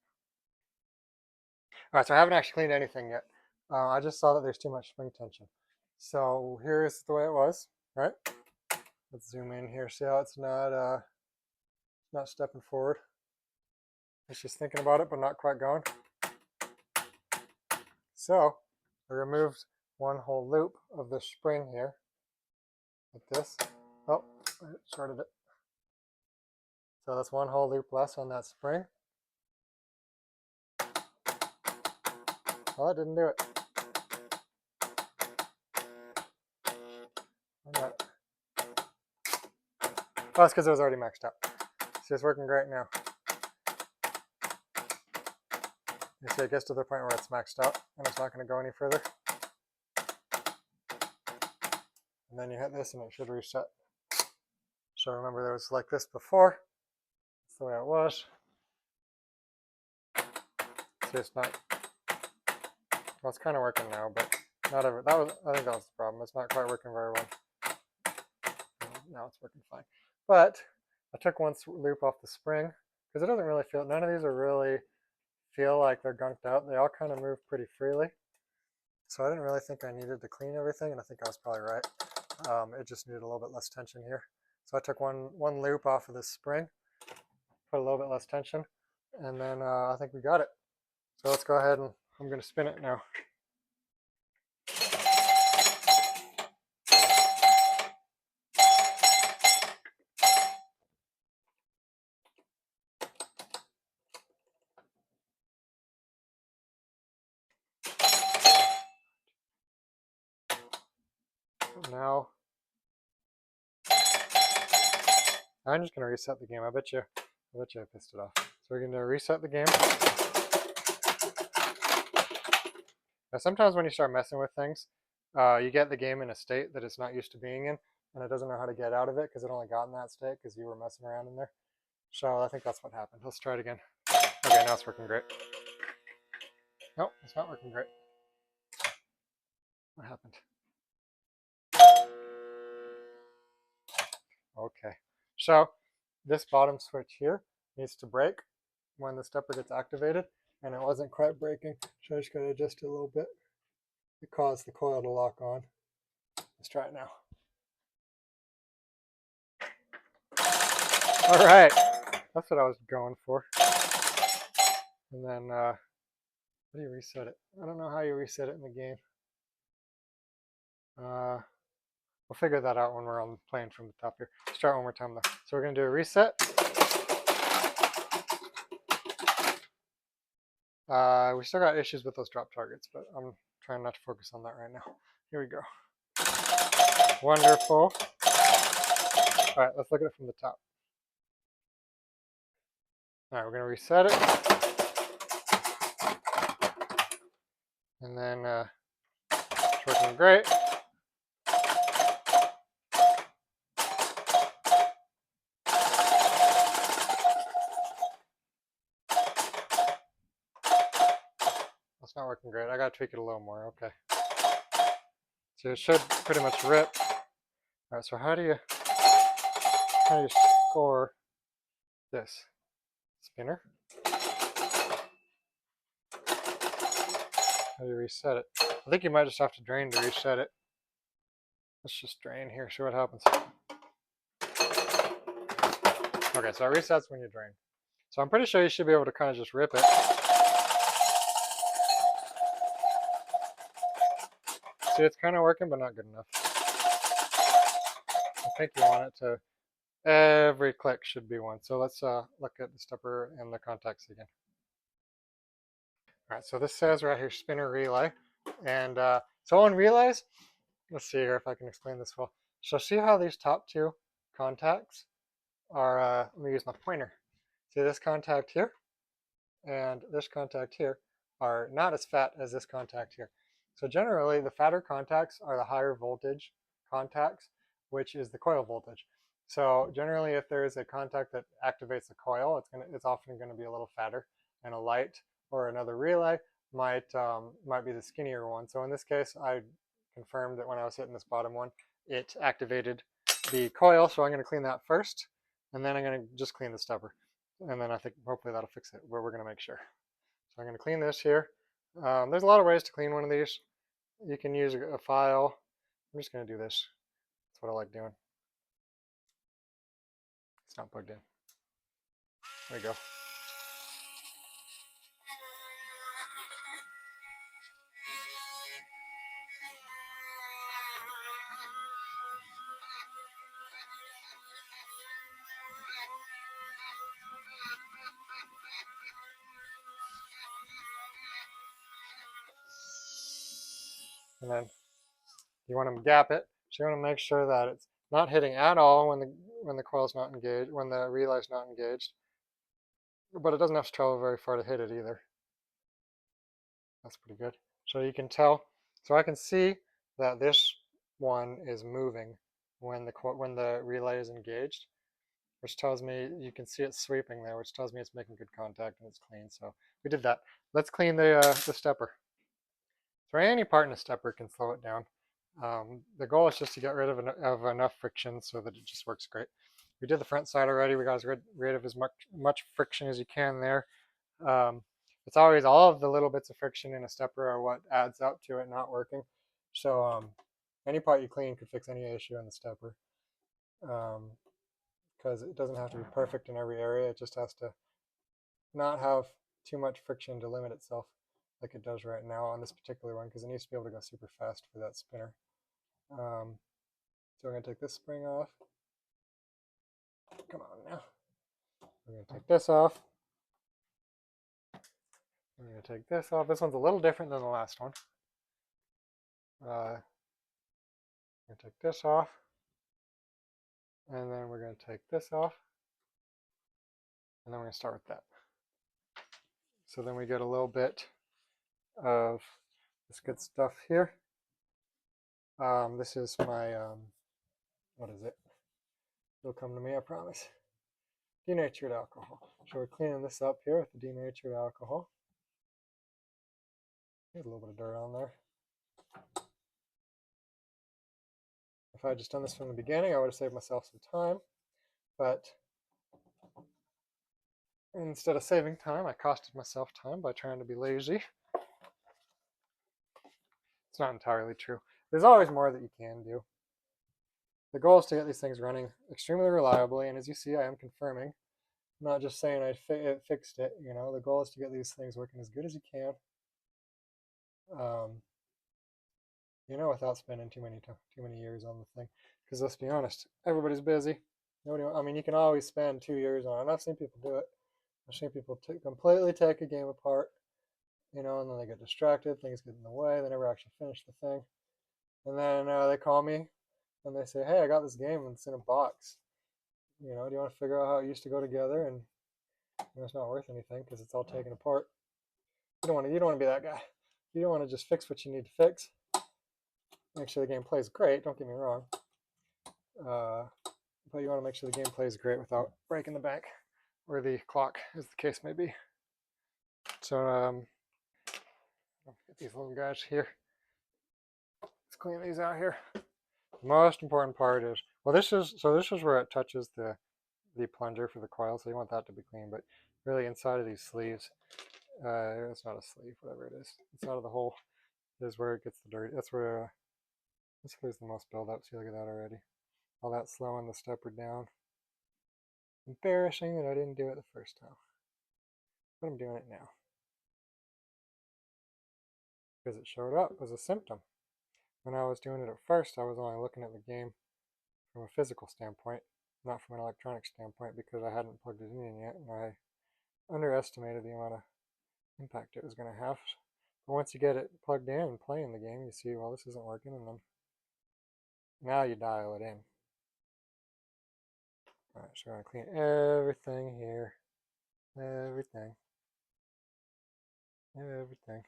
All right, so I haven't actually cleaned anything yet. I just saw that there's too much spring tension. So here's the way it was, right? Let's zoom in here. See how it's not stepping forward. It's just thinking about it, but not quite going. So I removed one whole loop of the spring here, like this. Oh, I shorted it. So that's one whole loop less on that spring. Well, that didn't do it. Oh, that's because it was already maxed out. See, it's working great now. You see, it gets to the point where it's maxed out, and it's not going to go any further. And then you hit this, and it should reset. So remember, there was like this before. That's the way it was. See, it's not. Well, it's kind of working now, but not ever. I think that was the problem. It's not quite working very well. Now it's working fine. But I took one loop off the spring because it doesn't really feel. None of these are really feel like they're gunked out. They all kind of move pretty freely. So I didn't really think I needed to clean everything, and I think I was probably right. It just needed a little bit less tension here. So I took one loop off of this spring, put a little bit less tension, and then I think we got it. So let's go ahead and I'm going to spin it now. Now I'm just going to reset the game. I bet you I pissed it off. So we're going to reset the game. Now sometimes when you start messing with things, you get the game in a state that it's not used to being in, and it doesn't know how to get out of it because it only got in that state because you were messing around in there. So I think that's what happened. Let's try it again. Okay, now it's working great. Nope, it's not working great. What happened? Okay, so this bottom switch here needs to break when the stepper gets activated, and it wasn't quite breaking, so I just got to adjust it a little bit to cause the coil to lock on. Let's try it now. All right, that's what I was going for. And then, how do you reset it? I don't know how you reset it in the game. We'll figure that out when we're on playing from the top here. Let's try it one more time though. So we're going to do a reset. We still got issues with those drop targets, but I'm trying not to focus on that right now. Here we go. Wonderful. All right, let's look at it from the top. All right, we're going to reset it. And then it's working great. It's not working great. I got to tweak it a little more. Okay. So it should pretty much rip. All right, so how do you score this? Spinner? How do you reset it? I think you might just have to drain to reset it. Let's just drain here, see what happens. Okay, so it resets when you drain. So I'm pretty sure you should be able to kind of just rip it. See, it's kind of working, but not good enough. I think you want it to, every click should be one. So let's look at the stepper and the contacts again. All right, so this says right here, spinner relay. And so on relays, let's see here if I can explain this well. So see how these top two contacts are, let me use my pointer. See this contact here and this contact here are not as fat as this contact here. So generally the fatter contacts are the higher voltage contacts, which is the coil voltage. So generally if there is a contact that activates the coil, it's often going to be a little fatter, and a light or another relay might be the skinnier one. So in this case, I confirmed that when I was hitting this bottom one, it activated the coil. So I'm going to clean that first, and then I'm going to just clean the stepper. And then I think hopefully that'll fix it, but we're going to make sure. So I'm going to clean this here. There's a lot of ways to clean one of these. You can use a file. I'm just going to do this. That's what I like doing. It's not plugged in. There we go. And then you want to gap it. So you want to make sure that it's not hitting at all when the coil's not engaged, when the relay's not engaged. But it doesn't have to travel very far to hit it either. That's pretty good. So you can tell. So I can see that this one is moving when the relay is engaged, which tells me you can see it sweeping there, which tells me it's making good contact and it's clean. So we did that. Let's clean the stepper. So any part in a stepper can slow it down. The goal is just to get rid of enough friction so that it just works great. We did the front side already. We got rid of as much friction as you can there. It's always all of the little bits of friction in a stepper are what adds up to it not working. So any part you clean could fix any issue in the stepper. Because it doesn't have to be perfect in every area. It just has to not have too much friction to limit itself like it does right now on this particular one, because it needs to be able to go super fast for that spinner. So we're going to take this spring off. Come on now. We're going to take this off. We're going to take this off. This one's a little different than the last one. We're going to take this off. And then we're going to take this off. And then we're going to start with that. So then we get a little bit of this good stuff here. This is my, what is it? It'll come to me, I promise. Denatured alcohol. So we're cleaning this up here with the denatured alcohol. There's a little bit of dirt on there. If I had just done this from the beginning, I would have saved myself some time. But instead of saving time, I costed myself time by trying to be lazy. It's not entirely true. There's always more that you can do. The goal is to get these things running extremely reliably, and as you see, I am confirming. I'm not just saying I fixed it. You know, the goal is to get these things working as good as you can. You know, without spending too many years on the thing. Because let's be honest, everybody's busy. Nobody. I mean, you can always spend 2 years on it. I've seen people do it. I've seen people completely take a game apart, you know, and then they get distracted. Things get in the way. They never actually finish the thing. And then they call me and they say, "Hey, I got this game and it's in a box. You know, do you want to figure out how it used to go together?" And you know, it's not worth anything because it's all taken apart. You don't want to be that guy. You don't want to just fix what you need to fix. Make sure the game plays great. Don't get me wrong. But you want to make sure the game plays great without breaking the bank or the clock, as the case may be. So get these little guys here. Let's clean these out here. The most important part is, well, this is where it touches the plunger for the coil, so you want that to be clean. But really, inside of these sleeves, it's not a sleeve, whatever it is. Inside of the hole is where it gets the dirty. That's where there's the most buildup. See, look at that already. All that slowing the stepper down. Embarrassing that I didn't do it the first time, but I'm doing it now because it showed up as a symptom. When I was doing it at first, I was only looking at the game from a physical standpoint, not from an electronic standpoint, because I hadn't plugged it in yet, and I underestimated the amount of impact it was going to have. But once you get it plugged in and playing the game, you see, well, this isn't working, and then now you dial it in. Alright, so we're going to clean everything here. Everything. Everything.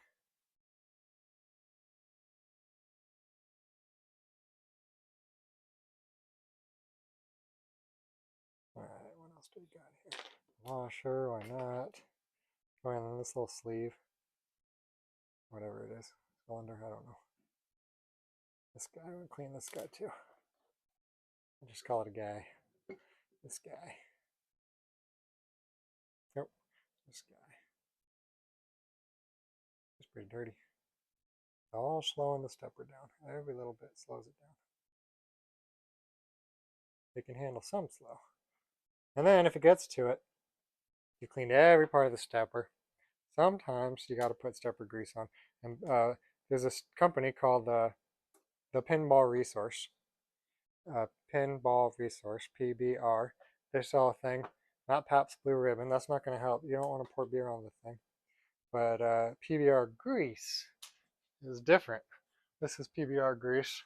Alright, what else do we got here? Washer, why not? Oh, and then this little sleeve. Whatever it is. Cylinder, I don't know. This guy, I'm going to clean this guy too. I'll just call it a guy. This guy. Nope. This guy. It's pretty dirty. All slowing the stepper down. Every little bit slows it down. It can handle some slow. And then if it gets to it, you cleaned every part of the stepper. Sometimes you got to put stepper grease on. And there's this company called the Pinball Resource. Pinball Resource, PBR. They sell a thing, not Pabst Blue Ribbon. That's not going to help. You don't want to pour beer on the thing. But PBR grease is different. This is PBR grease.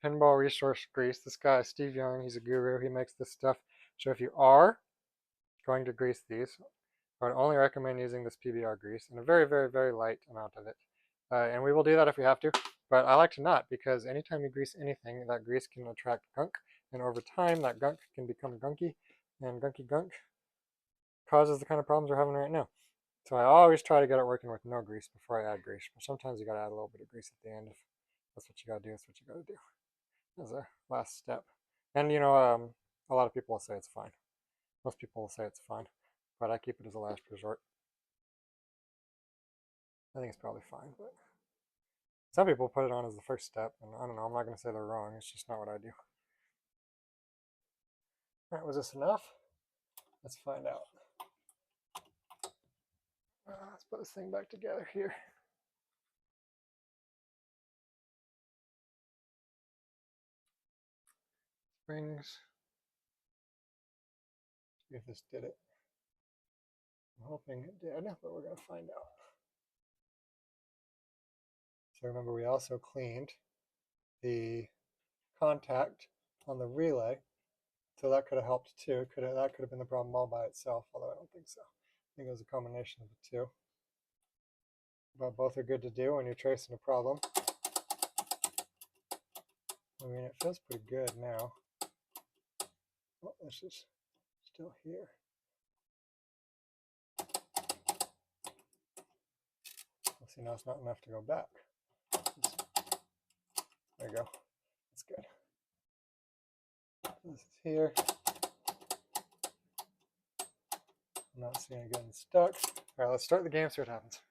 Pinball Resource grease. This guy, Steve Young, he's a guru. He makes this stuff. So if you are going to grease these, I would only recommend using this PBR grease in a very, very, very light amount of it. And we will do that if we have to, but I like to not, because anytime you grease anything, that grease can attract gunk, and over time that gunk can become gunky, and gunky gunk causes the kind of problems we're having right now. So I always try to get it working with no grease before I add grease, but sometimes you gotta add a little bit of grease at the end. If that's what you gotta do, that's what you gotta do. As a last step. And you know, a lot of people will say it's fine. Most people will say it's fine, but I keep it as a last resort. I think it's probably fine, but some people put it on as the first step, and I don't know, I'm not going to say they're wrong, it's just not what I do. Alright, was this enough? Let's find out. put this thing back together here. Springs. See if this did it. I'm hoping it did, but we're going to find out. So remember, we also cleaned the contact on the relay, so that could have helped too. That could have been the problem all by itself, although I don't think so. I think it was a combination of the two. But both are good to do when you're tracing a problem. I mean, it feels pretty good now. Oh, this is still here. See, now it's not enough to go back. There you go. That's good. This is here. I'm not seeing it getting stuck. All right, let's start the game, see what happens.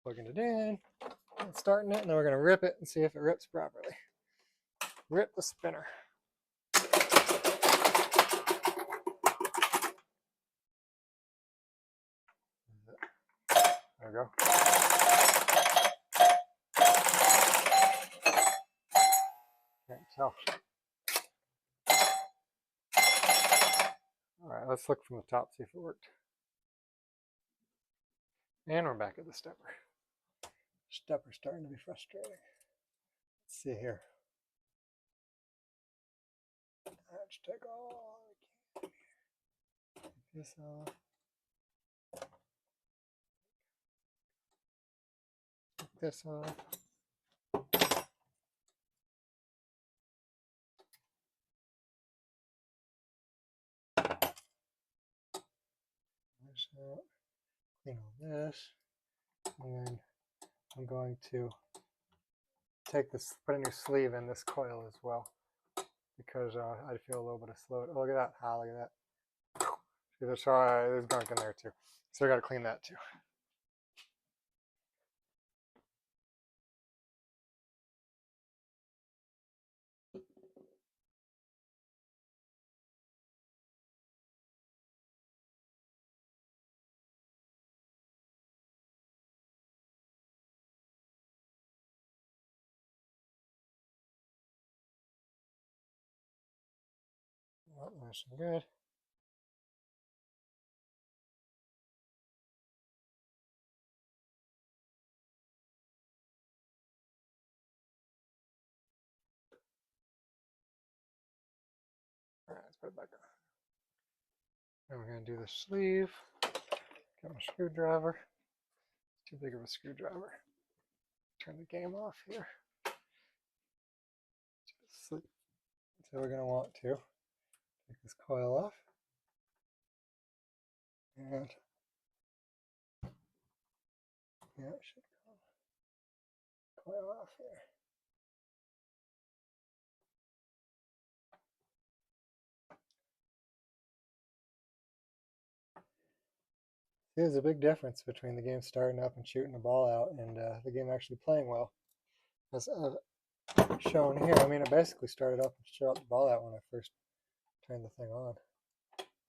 Plugging it in, and starting it, and then we're going to rip it and see if it rips properly. Rip the spinner. There we go. Can't tell. All right, let's look from the top, see if it worked. And we're back at the stepper. Stepper's starting to be frustrating. Let's see here. Let's take all I can here. Take this off. Take this off. This out. Clean all this. And then I'm going to take this, put a new sleeve in this coil as well, because I feel a little bit of slow. Oh, look at that. Ah, look at that. See, there's gunk in there too. So I got to clean that too. Oh, nice and good. All right, let's put it back on. Now we're going to do the sleeve. Get my screwdriver. Too big of a screwdriver. Turn the game off here. So we're going to want to take this coil off. And yeah, it should come. Coil off here. There's a big difference between the game starting up and shooting the ball out and the game actually playing well. As shown here, I mean, it basically started up and shot the ball out when I first turned the thing on.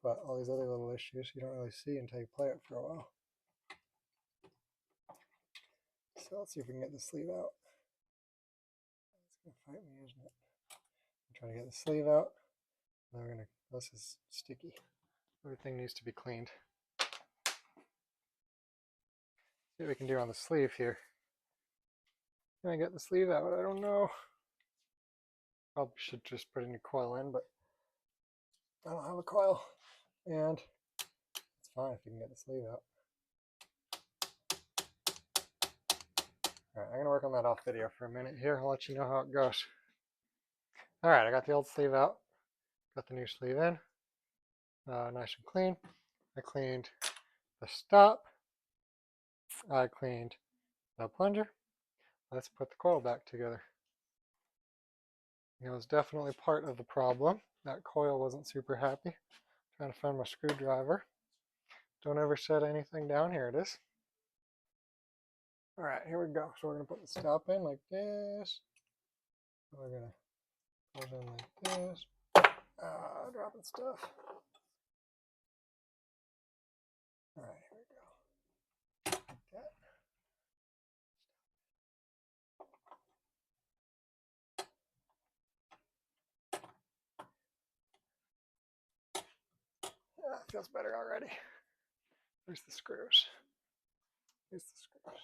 But all these other little issues you don't really see until you play it for a while. So let's see if we can get the sleeve out. It's going to fight me, isn't it? I'm trying to get the sleeve out. Now we're going to, this is sticky. Everything needs to be cleaned. See what we can do on the sleeve here. Can I get the sleeve out? I don't know. Probably should just put a new coil in, but I don't have a coil. And it's fine if you can get the sleeve out. Alright, I'm going to work on that off video for a minute here. I'll let you know how it goes. Alright, I got the old sleeve out. Got the new sleeve in. Nice and clean. I cleaned the stop. I cleaned the plunger. Let's put the coil back together. It was definitely part of the problem. That coil wasn't super happy. Trying to find my screwdriver. Don't ever set anything down. Here it is. All right, here we go. So we're going to put the stop in like this. We're going to put it in like this. Dropping stuff. Feels better already. There's the screws. Here's the screws.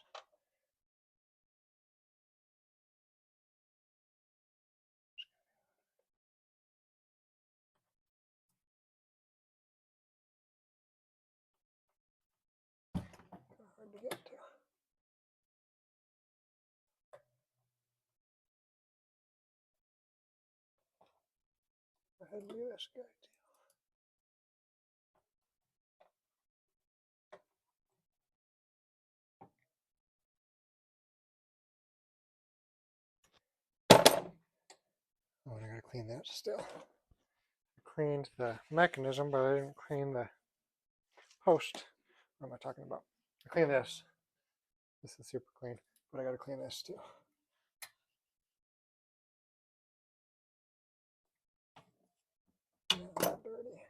Hard to get to. Go ahead and do this guy too. Oh, and I gotta clean that still. I cleaned the mechanism, but I didn't clean the post. What am I talking about? I cleaned this. This is super clean, but I gotta clean this too. Not dirty.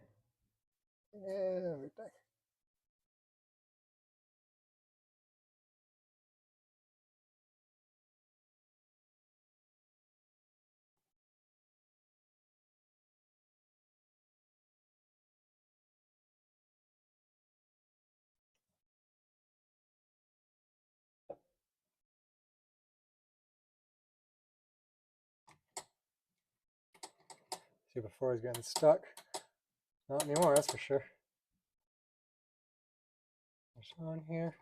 Everything. See, before I was getting stuck. Not anymore, that's for sure. There's on here.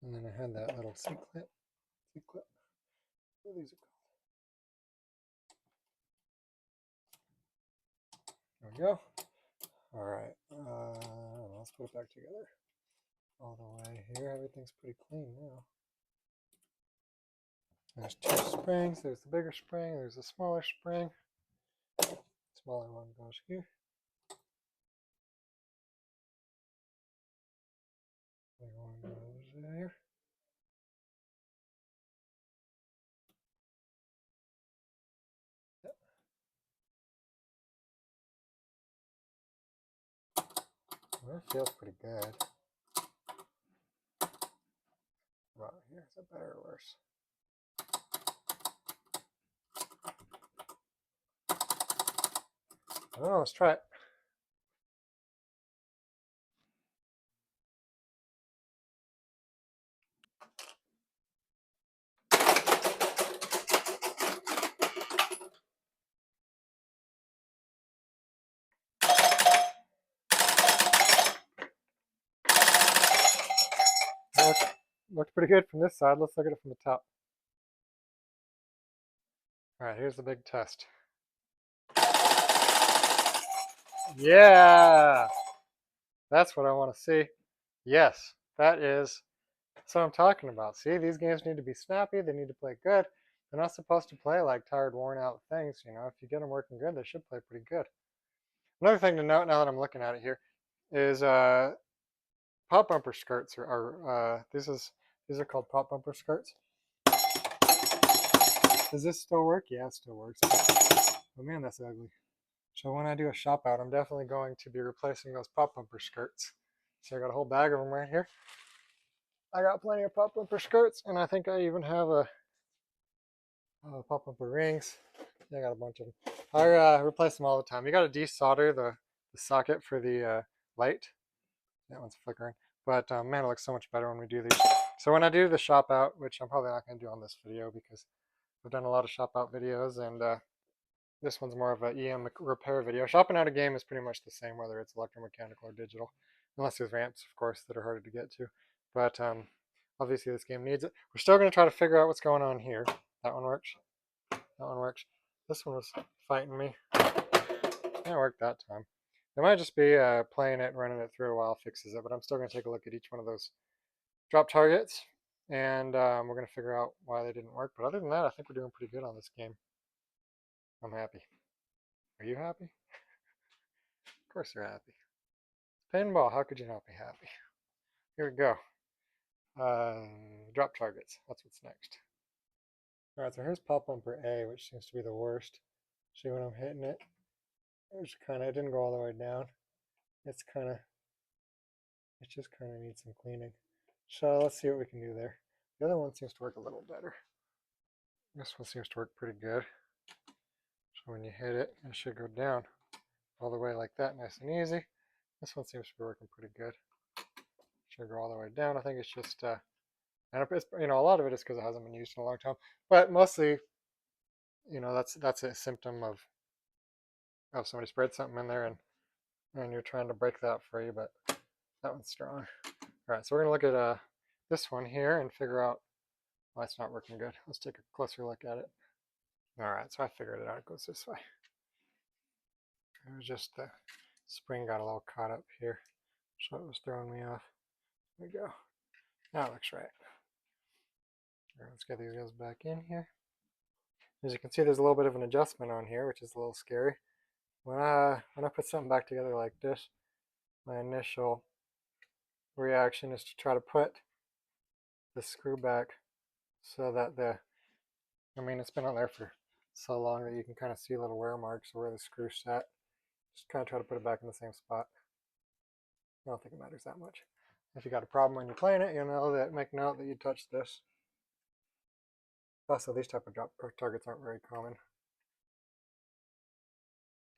And then I had that little C-clip. C-clip. What are these called? There we go. All right. Let's put it back together. All the way here. Everything's pretty clean now. There's two springs. There's the bigger spring. There's a smaller spring. The smaller one goes here. The bigger one goes there. Yep. Well, it feels pretty good. About here, is that better or worse? I don't know, let's try it. Looks pretty good from this side. Let's look at it from the top. All right, here's the big test. Yeah, that's what I want to see. Yes, that's what I'm talking about. See, these games need to be snappy. They need to play good. They're not supposed to play like tired, worn out things. You know, if you get them working good, they should play pretty good. Another thing to note now that I'm looking at it here is pop bumper skirts these are called pop bumper skirts. Does this still work? Yeah, it still works. Oh man, that's ugly. So when I do a shop out, I'm definitely going to be replacing those pop bumper skirts. So I got a whole bag of them right here. I got plenty of pop bumper skirts, and I think I even have a pop bumper rings. Yeah, I got a bunch of them. I replace them all the time. You got to desolder the socket for the light. That one's flickering. But man, it looks so much better when we do these. So when I do the shop out, which I'm probably not going to do on this video because I've done a lot of shop out videos, and this one's more of an EM repair video. Shopping out a game is pretty much the same, whether it's electromechanical or digital, unless there's ramps, of course, that are harder to get to. But obviously this game needs it. We're still going to try to figure out what's going on here. That one works. That one works. This one was fighting me. It worked that time. It might just be playing it and running it through a while fixes it, but I'm still going to take a look at each one of those drop targets, and we're going to figure out why they didn't work. But other than that, I think we're doing pretty good on this game. I'm happy. Are you happy? Of course you're happy. Pinball, how could you not be happy? Here we go. Drop targets, that's what's next. Alright, so here's pop bumper A, which seems to be the worst. See when I'm hitting it? It didn't go all the way down. It just kind of needs some cleaning. So let's see what we can do there. The other one seems to work a little better. This one seems to work pretty good. So when you hit it, it should go down all the way like that, nice and easy. This one seems to be working pretty good. Should go all the way down. I think it's just, and it's, a lot of it is because it hasn't been used in a long time. But mostly, that's a symptom of somebody spread something in there and you're trying to break that free, but that one's strong. All right, so we're gonna look at this one here and figure out why it's not working good. Let's take a closer look at it. All right, so I figured it out. It goes this way. It was just the spring got a little caught up here, so it was throwing me off. There we go. Now it looks right. All right, let's get these guys back in here. As you can see, there's a little bit of an adjustment on here, which is a little scary. When I put something back together like this, my initial reaction is to try to put the screw back so that it's been on there for so long that you can kind of see little wear marks where the screw sat. Just kind of try to put it back in the same spot. I don't think it matters that much. If you got a problem when you're playing it, make note that you touched this. Also, these type of drop targets aren't very common.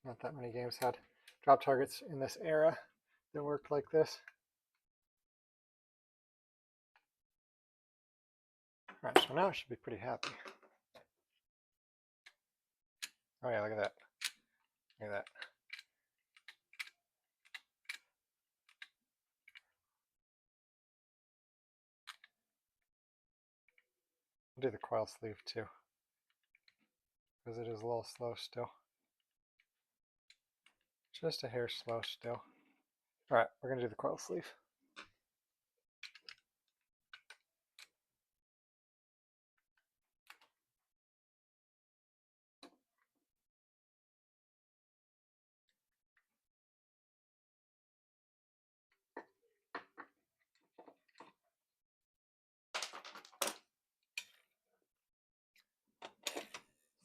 Not that many games had drop targets in this era that worked like this. All right, so now I should be pretty happy. Oh yeah, look at that. Look at that. I'll do the coil sleeve too, because it is a little slow still. Just a hair slow still. All right, we're gonna do the coil sleeve.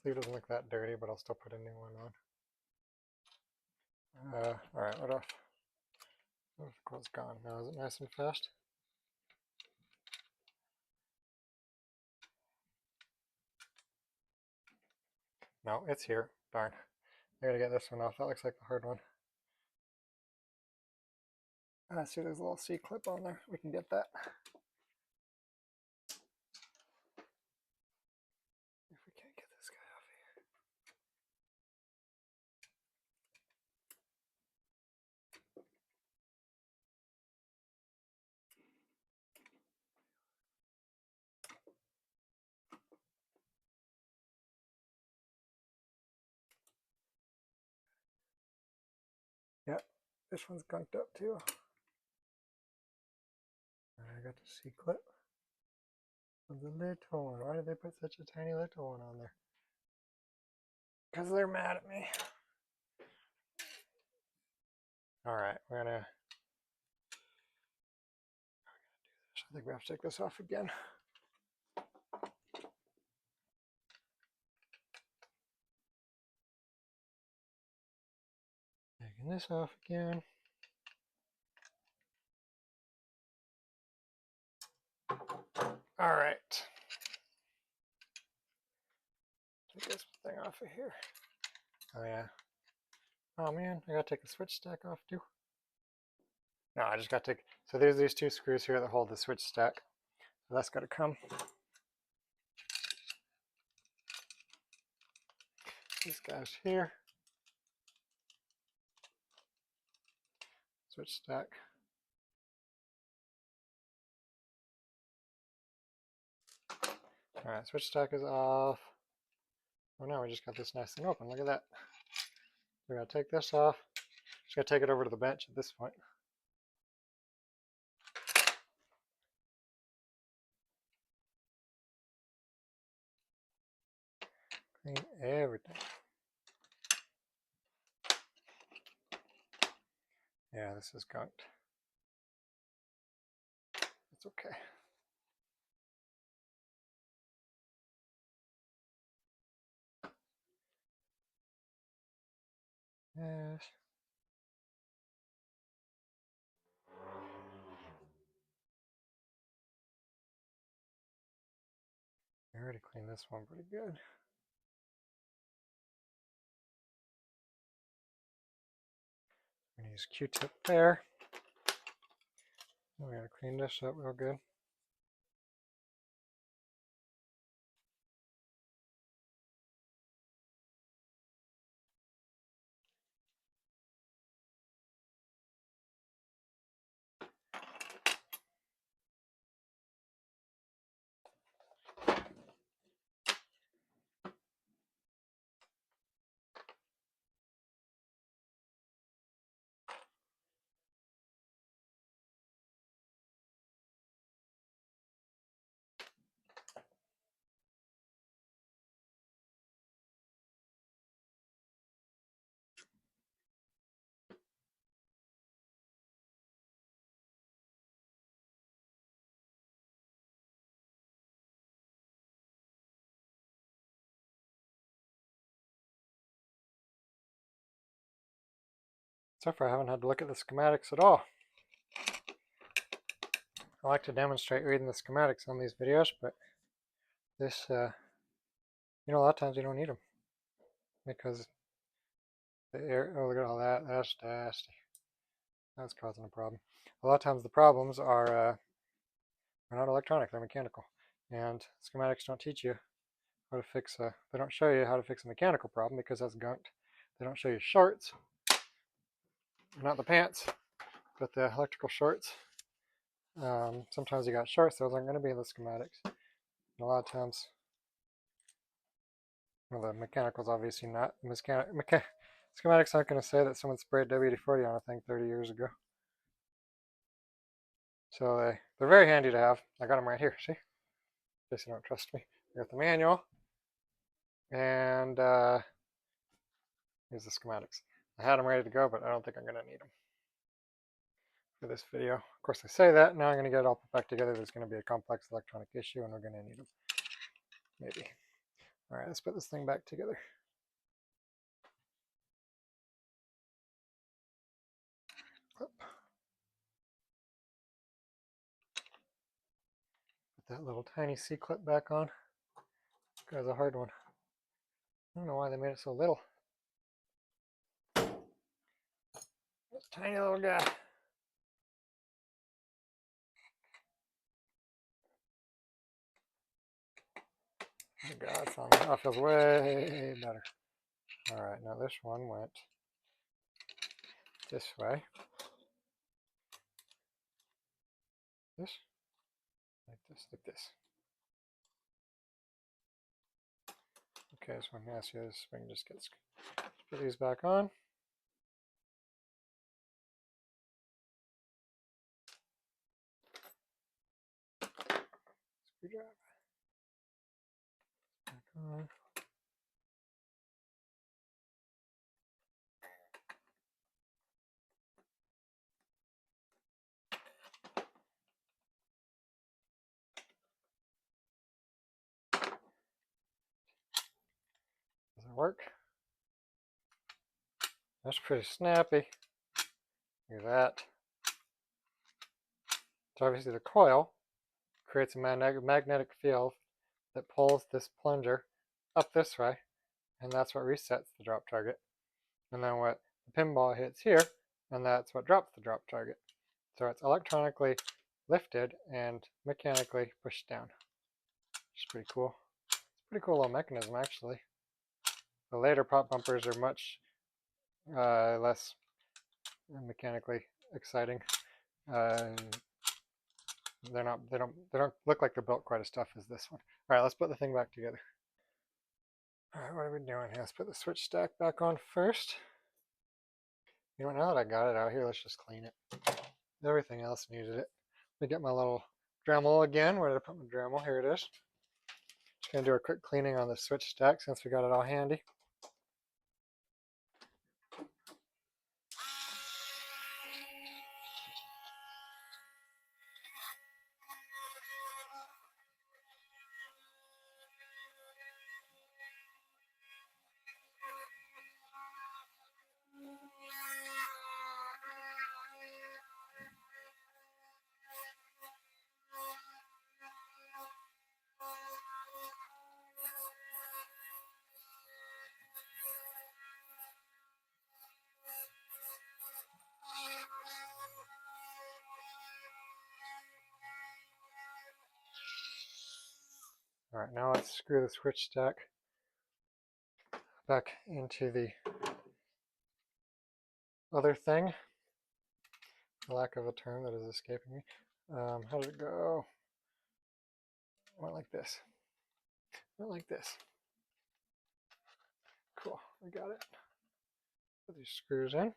Sleeve doesn't look that dirty, but I'll still put a new one on. All right, what if the coil's gone? Now is it nice and fast? No, it's here. Darn. I gotta get this one off. That looks like the hard one. I see there's a little C-clip on there. We can get that. If we can't get this guy off here. Yep, this one's gunked up too. I got the C-clip. The little one. Why did they put such a tiny little one on there? Because they're mad at me. All right, we're gonna do this. I think we have to take this off again. Taking this off again. All right. Take this thing off of here. Oh yeah. Oh man, I gotta take the switch stack off too. No, I just gotta take, so there's these two screws here that hold the switch stack. So that's gotta come. These guys here. Switch stack. All right, switch stack is off. Oh, now we just got this nice and open. Look at that. We're gonna take this off. Just gotta take it over to the bench at this point. Clean everything. Yeah, this is gunked. It's okay. Yes. I already cleaned this one pretty good. We need Use Q-tip there. We're going to clean this up real good. So far I haven't had to look at the schematics at all. I like to demonstrate reading the schematics on these videos, but this, a lot of times you don't need them because the air, oh, look at all that, that's nasty. That's causing a problem. A lot of times the problems are not electronic, they're mechanical. And schematics don't teach you how to fix they don't show you how to fix a mechanical problem because that's gunked. They don't show you shorts, not the pants, but the electrical shorts. Sometimes you got shorts, those aren't going to be in the schematics. And a lot of times, well, the mechanical's obviously not. Schematics aren't going to say that someone sprayed WD-40 on a thing 30 years ago. So they're very handy to have. I got them right here, see? In case you don't trust me. I got the manual, and here's the schematics. I had them ready to go, but I don't think I'm going to need them for this video. Of course, I say that. Now I'm going to get it all put back together. There's going to be a complex electronic issue, and we're going to need them. Maybe. All right, let's put this thing back together. Put that little tiny C-clip back on. This guy's a hard one. I don't know why they made it so little. This tiny little guy. Oh God, it's on there. Oh, it feels way better. All right, now this one went this way. This, like this. Okay, so I'm going to ask you this spring just gets, put these back on. Screwdriver. Back on. Does it work? That's pretty snappy. Look at that. So obviously the coil creates a magnetic field that pulls this plunger up this way, and that's what resets the drop target. And then what the pinball hits here, and that's what drops the drop target. So it's electronically lifted and mechanically pushed down. Which is pretty cool. It's a pretty cool little mechanism, actually. The later pop bumpers are much less mechanically exciting. They don't look like they're built quite as tough as this one. All right, let's put the thing back together. All right, what are we doing here? Let's put the switch stack back on first. You know what, now that I got it out here, let's just clean it. Everything else needed it. Let me get my little Dremel again. Where did I put my Dremel? Here it is. Just gonna do a quick cleaning on the switch stack since we got it all handy. All right, now let's screw the switch stack back into the other thing, for lack of a term that is escaping me. How did it go? Went like this. Went like this. Cool, we got it. Put these screws in.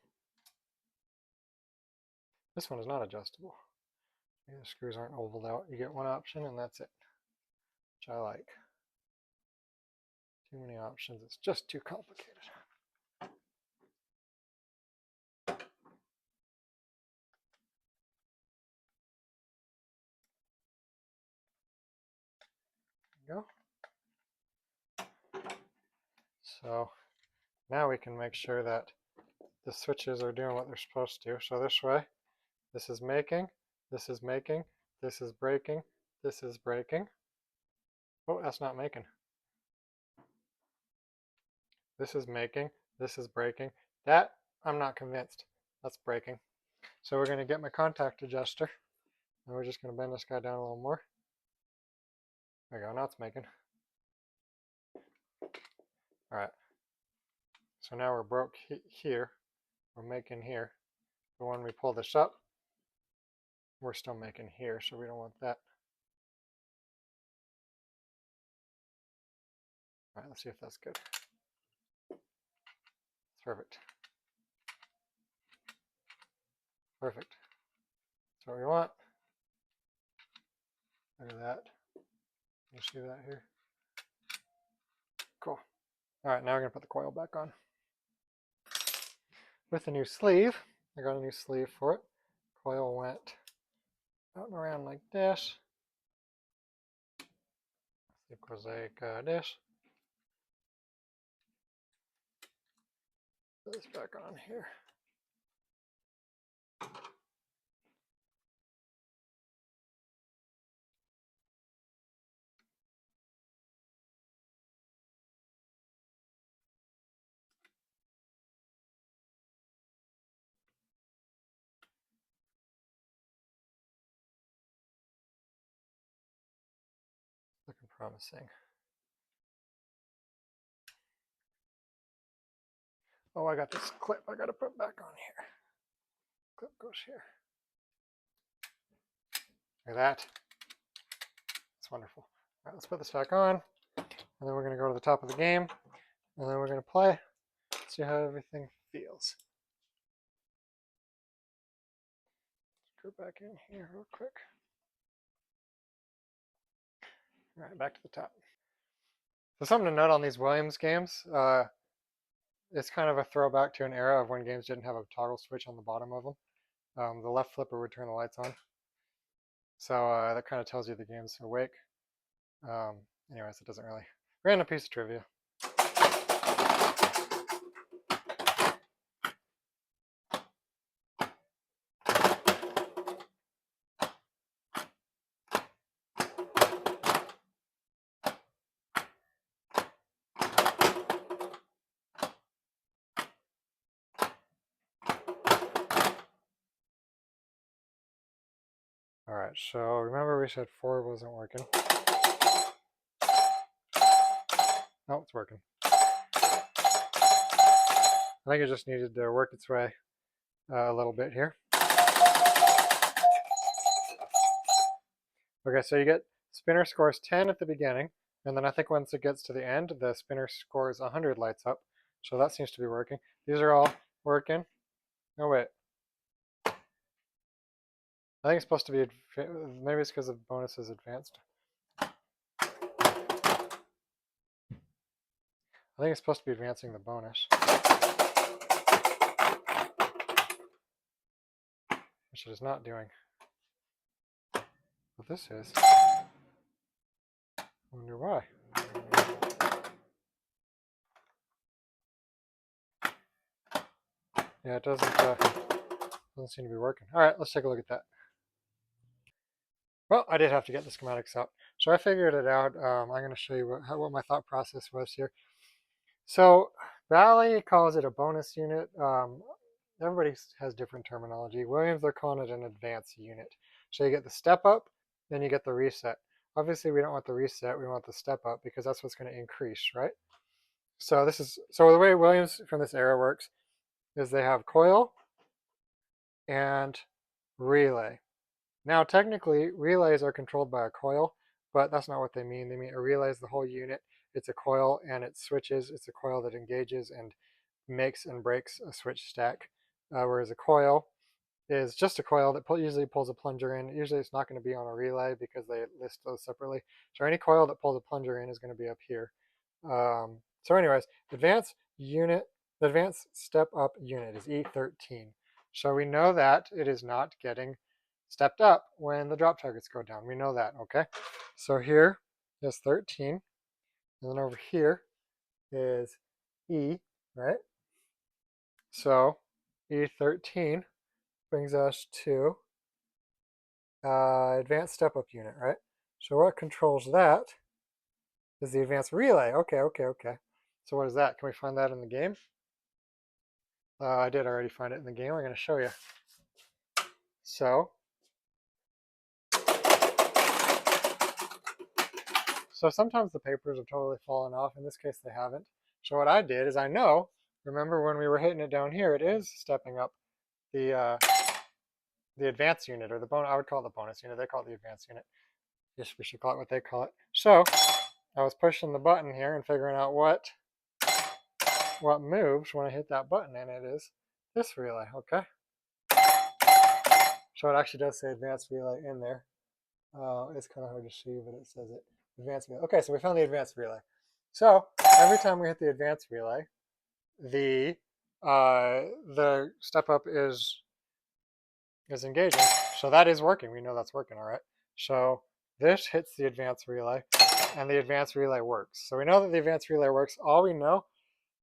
This one is not adjustable. The screws aren't ovaled out. You get one option and that's it, which I like. Too many options, it's just too complicated. There you go. So now we can make sure that the switches are doing what they're supposed to. So this way, this is making, this is making, this is breaking, this is breaking. Oh, that's not making. This is making, this is breaking. That, I'm not convinced. That's breaking. So we're going to get my contact adjuster, and we're just going to bend this guy down a little more. There we go, now it's making. All right. So now we're broke here, we're making here. But when we pull this up, we're still making here, so we don't want that. All right, let's see if that's good. Perfect. Perfect. That's what we want. Look at that. You see that here? Cool. All right, now we're going to put the coil back on. With a new sleeve, I got a new sleeve for it. Coil went out and around like this. It goes like this. Put this back on here. Looking promising. Oh, I got this clip I got to put back on here. Clip goes here. Look at that. It's wonderful. All right, let's put this back on, and then we're going to go to the top of the game, and then we're going to play, see how everything feels. Let's go back in here real quick. All right, back to the top. So something to note on these Williams games, it's kind of a throwback to an era of when games didn't have a toggle switch on the bottom of them. The left flipper would turn the lights on. So that kind of tells you the game's awake. Anyways, it doesn't really. Random piece of trivia. All right, so remember we said 4 wasn't working. Oh, it's working. I think it just needed to work its way a little bit here. Okay, so you get spinner scores 10 at the beginning, and then I think once it gets to the end, the spinner scores 100 lights up. So that seems to be working. These are all working. Oh, wait. I think it's supposed to be, maybe it's because the bonus is advanced. I think it's supposed to be advancing the bonus, which it is not doing. What this is, I wonder why. Yeah, it doesn't seem to be working. All right, let's take a look at that. Well, I did have to get the schematics out. So I figured it out. I'm going to show you what my thought process was here. So Valley calls it a bonus unit. Everybody has different terminology. Williams, they're calling it an advanced unit. So you get the step up, then you get the reset. Obviously, we don't want the reset. We want the step up because that's what's going to increase, right? So the way Williams from this era works is they have coil and relay. Now, technically, relays are controlled by a coil, but that's not what they mean. They mean a relay is the whole unit. It's a coil and it switches. It's a coil that engages and makes and breaks a switch stack, whereas a coil is just a coil that usually pulls a plunger in. Usually it's not going to be on a relay because they list those separately. So any coil that pulls a plunger in is going to be up here. So anyways, advanced step up unit is E13. So we know that it is not getting stepped up when the drop targets go down. We know that, okay? So here is 13, and then over here is E, right? So E13 brings us to advanced step-up unit, right? So what controls that is the advanced relay. Okay. So what is that? Can we find that in the game? I did already find it in the game. I'm going to show you. So sometimes the papers have totally fallen off. In this case, they haven't. So what I did is remember when we were hitting it down here, it is stepping up the advanced unit, or the bonus. I would call it the bonus unit. They call it the advanced unit. Yes, we should call it what they call it. So I was pushing the button here and figuring out what moves when I hit that button, and it is this relay, okay? So it actually does say advanced relay in there. It's kind of hard to see, but it says it. Advanced relay. Okay, so we found the advanced relay. So every time we hit the advanced relay, the step up is engaging. So that is working. We know that's working, all right? So this hits the advanced relay, and the advanced relay works. So we know that the advanced relay works. All we know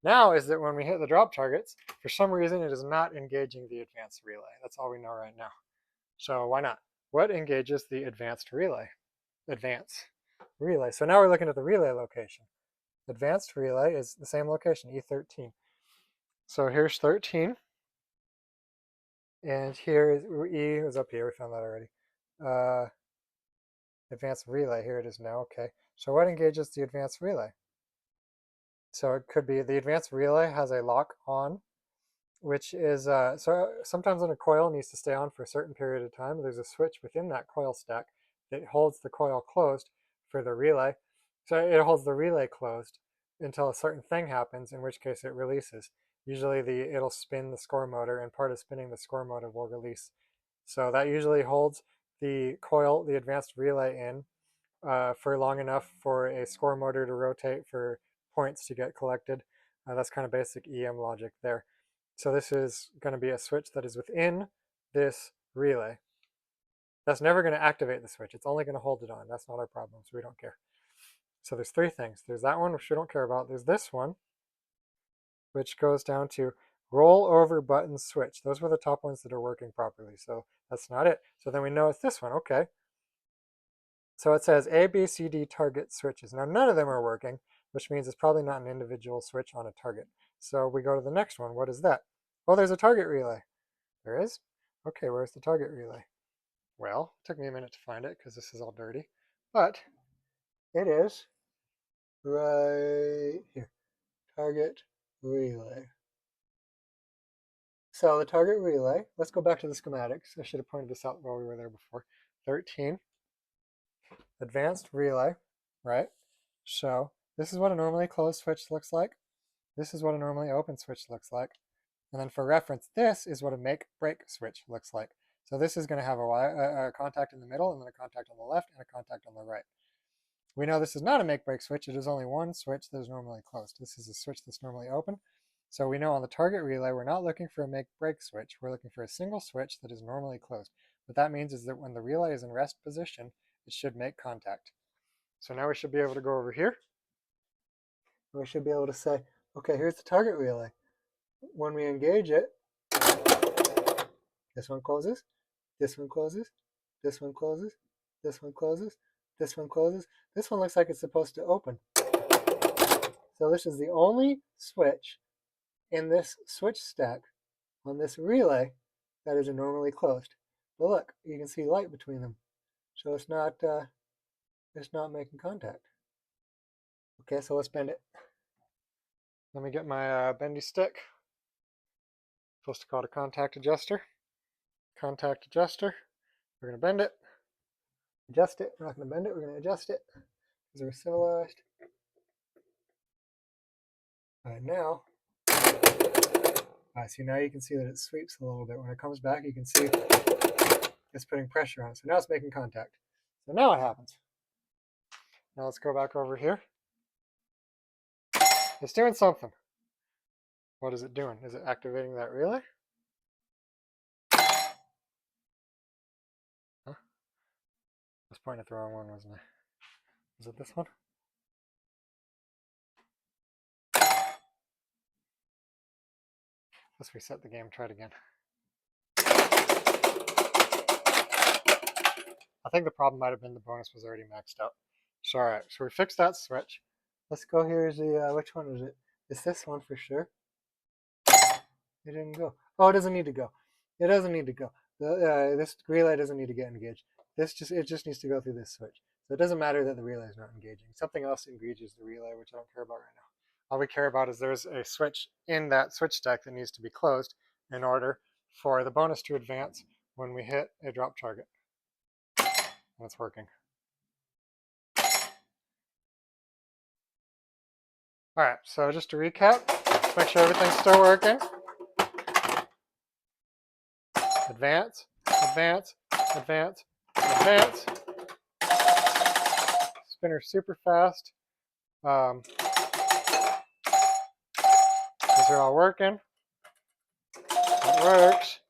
now is that when we hit the drop targets, for some reason it is not engaging the advanced relay. That's all we know right now. So why not? What engages the advanced relay? Advanced relay. So now we're looking at the relay location. Advanced relay is the same location, E13. So here's 13. And here is E was up here. We found that already. Advanced relay. Here it is now. Okay. So what engages the advanced relay? So it could be the advanced relay has a lock on, which is so sometimes when a coil needs to stay on for a certain period of time, there's a switch within that coil stack that holds the coil closed for the relay. So it holds the relay closed until a certain thing happens, in which case it releases. Usually it'll spin the score motor, and part of spinning the score motor will release. So that usually holds the coil, the advanced relay in for long enough for a score motor to rotate for points to get collected. That's kind of basic EM logic there. So this is going to be a switch that is within this relay. That's never going to activate the switch. It's only going to hold it on. That's not our problem, so we don't care. So there's three things. There's that one, which we don't care about. There's this one, which goes down to roll over button switch. Those were the top ones that are working properly. So that's not it. So then we know it's this one. Okay. So it says A, B, C, D target switches. Now none of them are working, which means it's probably not an individual switch on a target. So we go to the next one. What is that? Oh, there's a target relay. There is? Okay, where's the target relay? Well, it took me a minute to find it because this is all dirty. But it is right here. Target relay. So the target relay, let's go back to the schematics. I should have pointed this out while we were there before. 13, advanced relay, right? So this is what a normally closed switch looks like. This is what a normally open switch looks like. And then for reference, this is what a make-break switch looks like. So this is going to have a contact in the middle, and then a contact on the left, and a contact on the right. We know this is not a make-break switch. It is only one switch that is normally closed. This is a switch that's normally open. So we know on the target relay, we're not looking for a make-break switch. We're looking for a single switch that is normally closed. What that means is that when the relay is in rest position, it should make contact. So now we should be able to go over here. And we should be able to say, okay, here's the target relay. When we engage it, this one closes, this one closes, this one closes, this one closes, this one closes. This one looks like it's supposed to open. So this is the only switch in this switch stack on this relay that is normally closed. But look, you can see light between them. So it's not It's not making contact. Okay, so let's bend it. Let me get my bendy stick. Supposed to call it a contact adjuster. Contact adjuster. We're going to bend it. Adjust it. We're not going to bend it. We're going to adjust it because we're civilized. All right, now. All right, so now you can see that it sweeps a little bit. When it comes back, you can see it's putting pressure on it. So now it's making contact. So now what happens? Now let's go back over here. It's doing something. What is it doing? Is it activating that relay? Huh? I was pointing at the wrong one, wasn't I? Is it this one? Let's reset the game, try it again. I think the problem might have been the bonus was already maxed out. So all right, so we fixed that switch. Let's go here is the, which one is it? It's this one for sure. It didn't go. Oh, it doesn't need to go. It doesn't need to go. This relay doesn't need to get engaged. It just needs to go through this switch. So it doesn't matter that the relay is not engaging. Something else engages the relay, which I don't care about right now. All we care about is there's a switch in that switch deck that needs to be closed in order for the bonus to advance when we hit a drop target. And it's working. All right, so just to recap, let's make sure everything's still working. Advance, advance, advance, advance. Spinner super fast. These are all working. It works.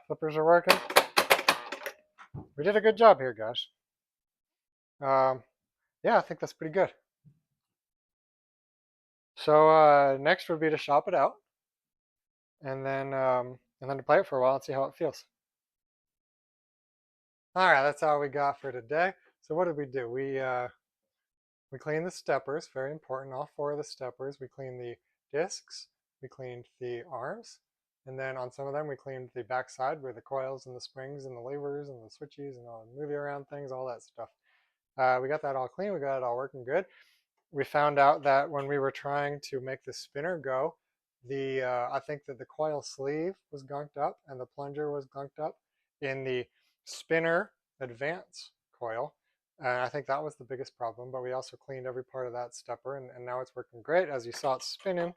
Flippers are working. We did a good job here, guys. Yeah, I think that's pretty good. So next would be to shop it out, and then to play it for a while and see how it feels. All right, that's all we got for today. So what did we do? We cleaned the steppers, very important, all 4 of the steppers. We cleaned the discs, we cleaned the arms, and then on some of them we cleaned the backside where the coils and the springs and the levers and the switches and all the movie around things, all that stuff. We got that all clean, we got it all working good. We found out that when we were trying to make the spinner go, I think that the coil sleeve was gunked up and the plunger was gunked up in the spinner advance coil. And I think that was the biggest problem, but we also cleaned every part of that stepper, and now it's working great. As you saw it spinning,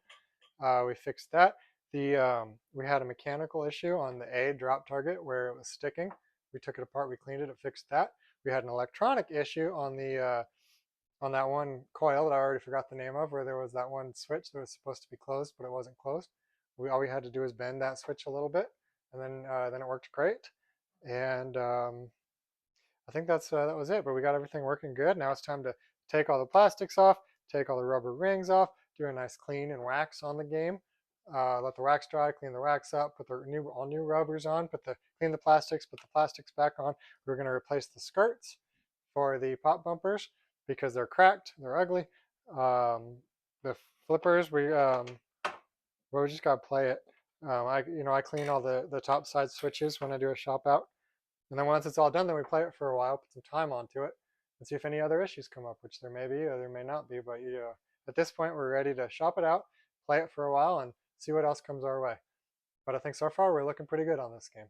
we fixed that. We had a mechanical issue on the A drop target where it was sticking. We took it apart, we cleaned it, it fixed that. We had an electronic issue on that one coil that I already forgot the name of, where there was that one switch that was supposed to be closed, but it wasn't closed. All we had to do was bend that switch a little bit, and then it worked great. And I think that was it, but we got everything working good. Now it's time to take all the plastics off, take all the rubber rings off, do a nice clean and wax on the game. Let the wax dry, clean the wax up, put all new rubbers on, clean the plastics, put the plastics back on. We're going to replace the skirts for the pop bumpers because they're cracked, they're ugly. The flippers, we just got to play it. I clean all the top side switches when I do a shop out. And then once it's all done, then we play it for a while, put some time onto it, and see if any other issues come up, which there may be or there may not be. But at this point, we're ready to shop it out, play it for a while, and see what else comes our way. But I think so far we're looking pretty good on this game.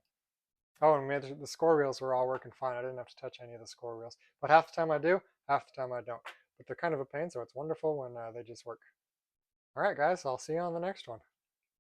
Oh, and the score reels were all working fine. I didn't have to touch any of the score reels. But half the time I do, half the time I don't. But they're kind of a pain, so it's wonderful when they just work. All right, guys, I'll see you on the next one.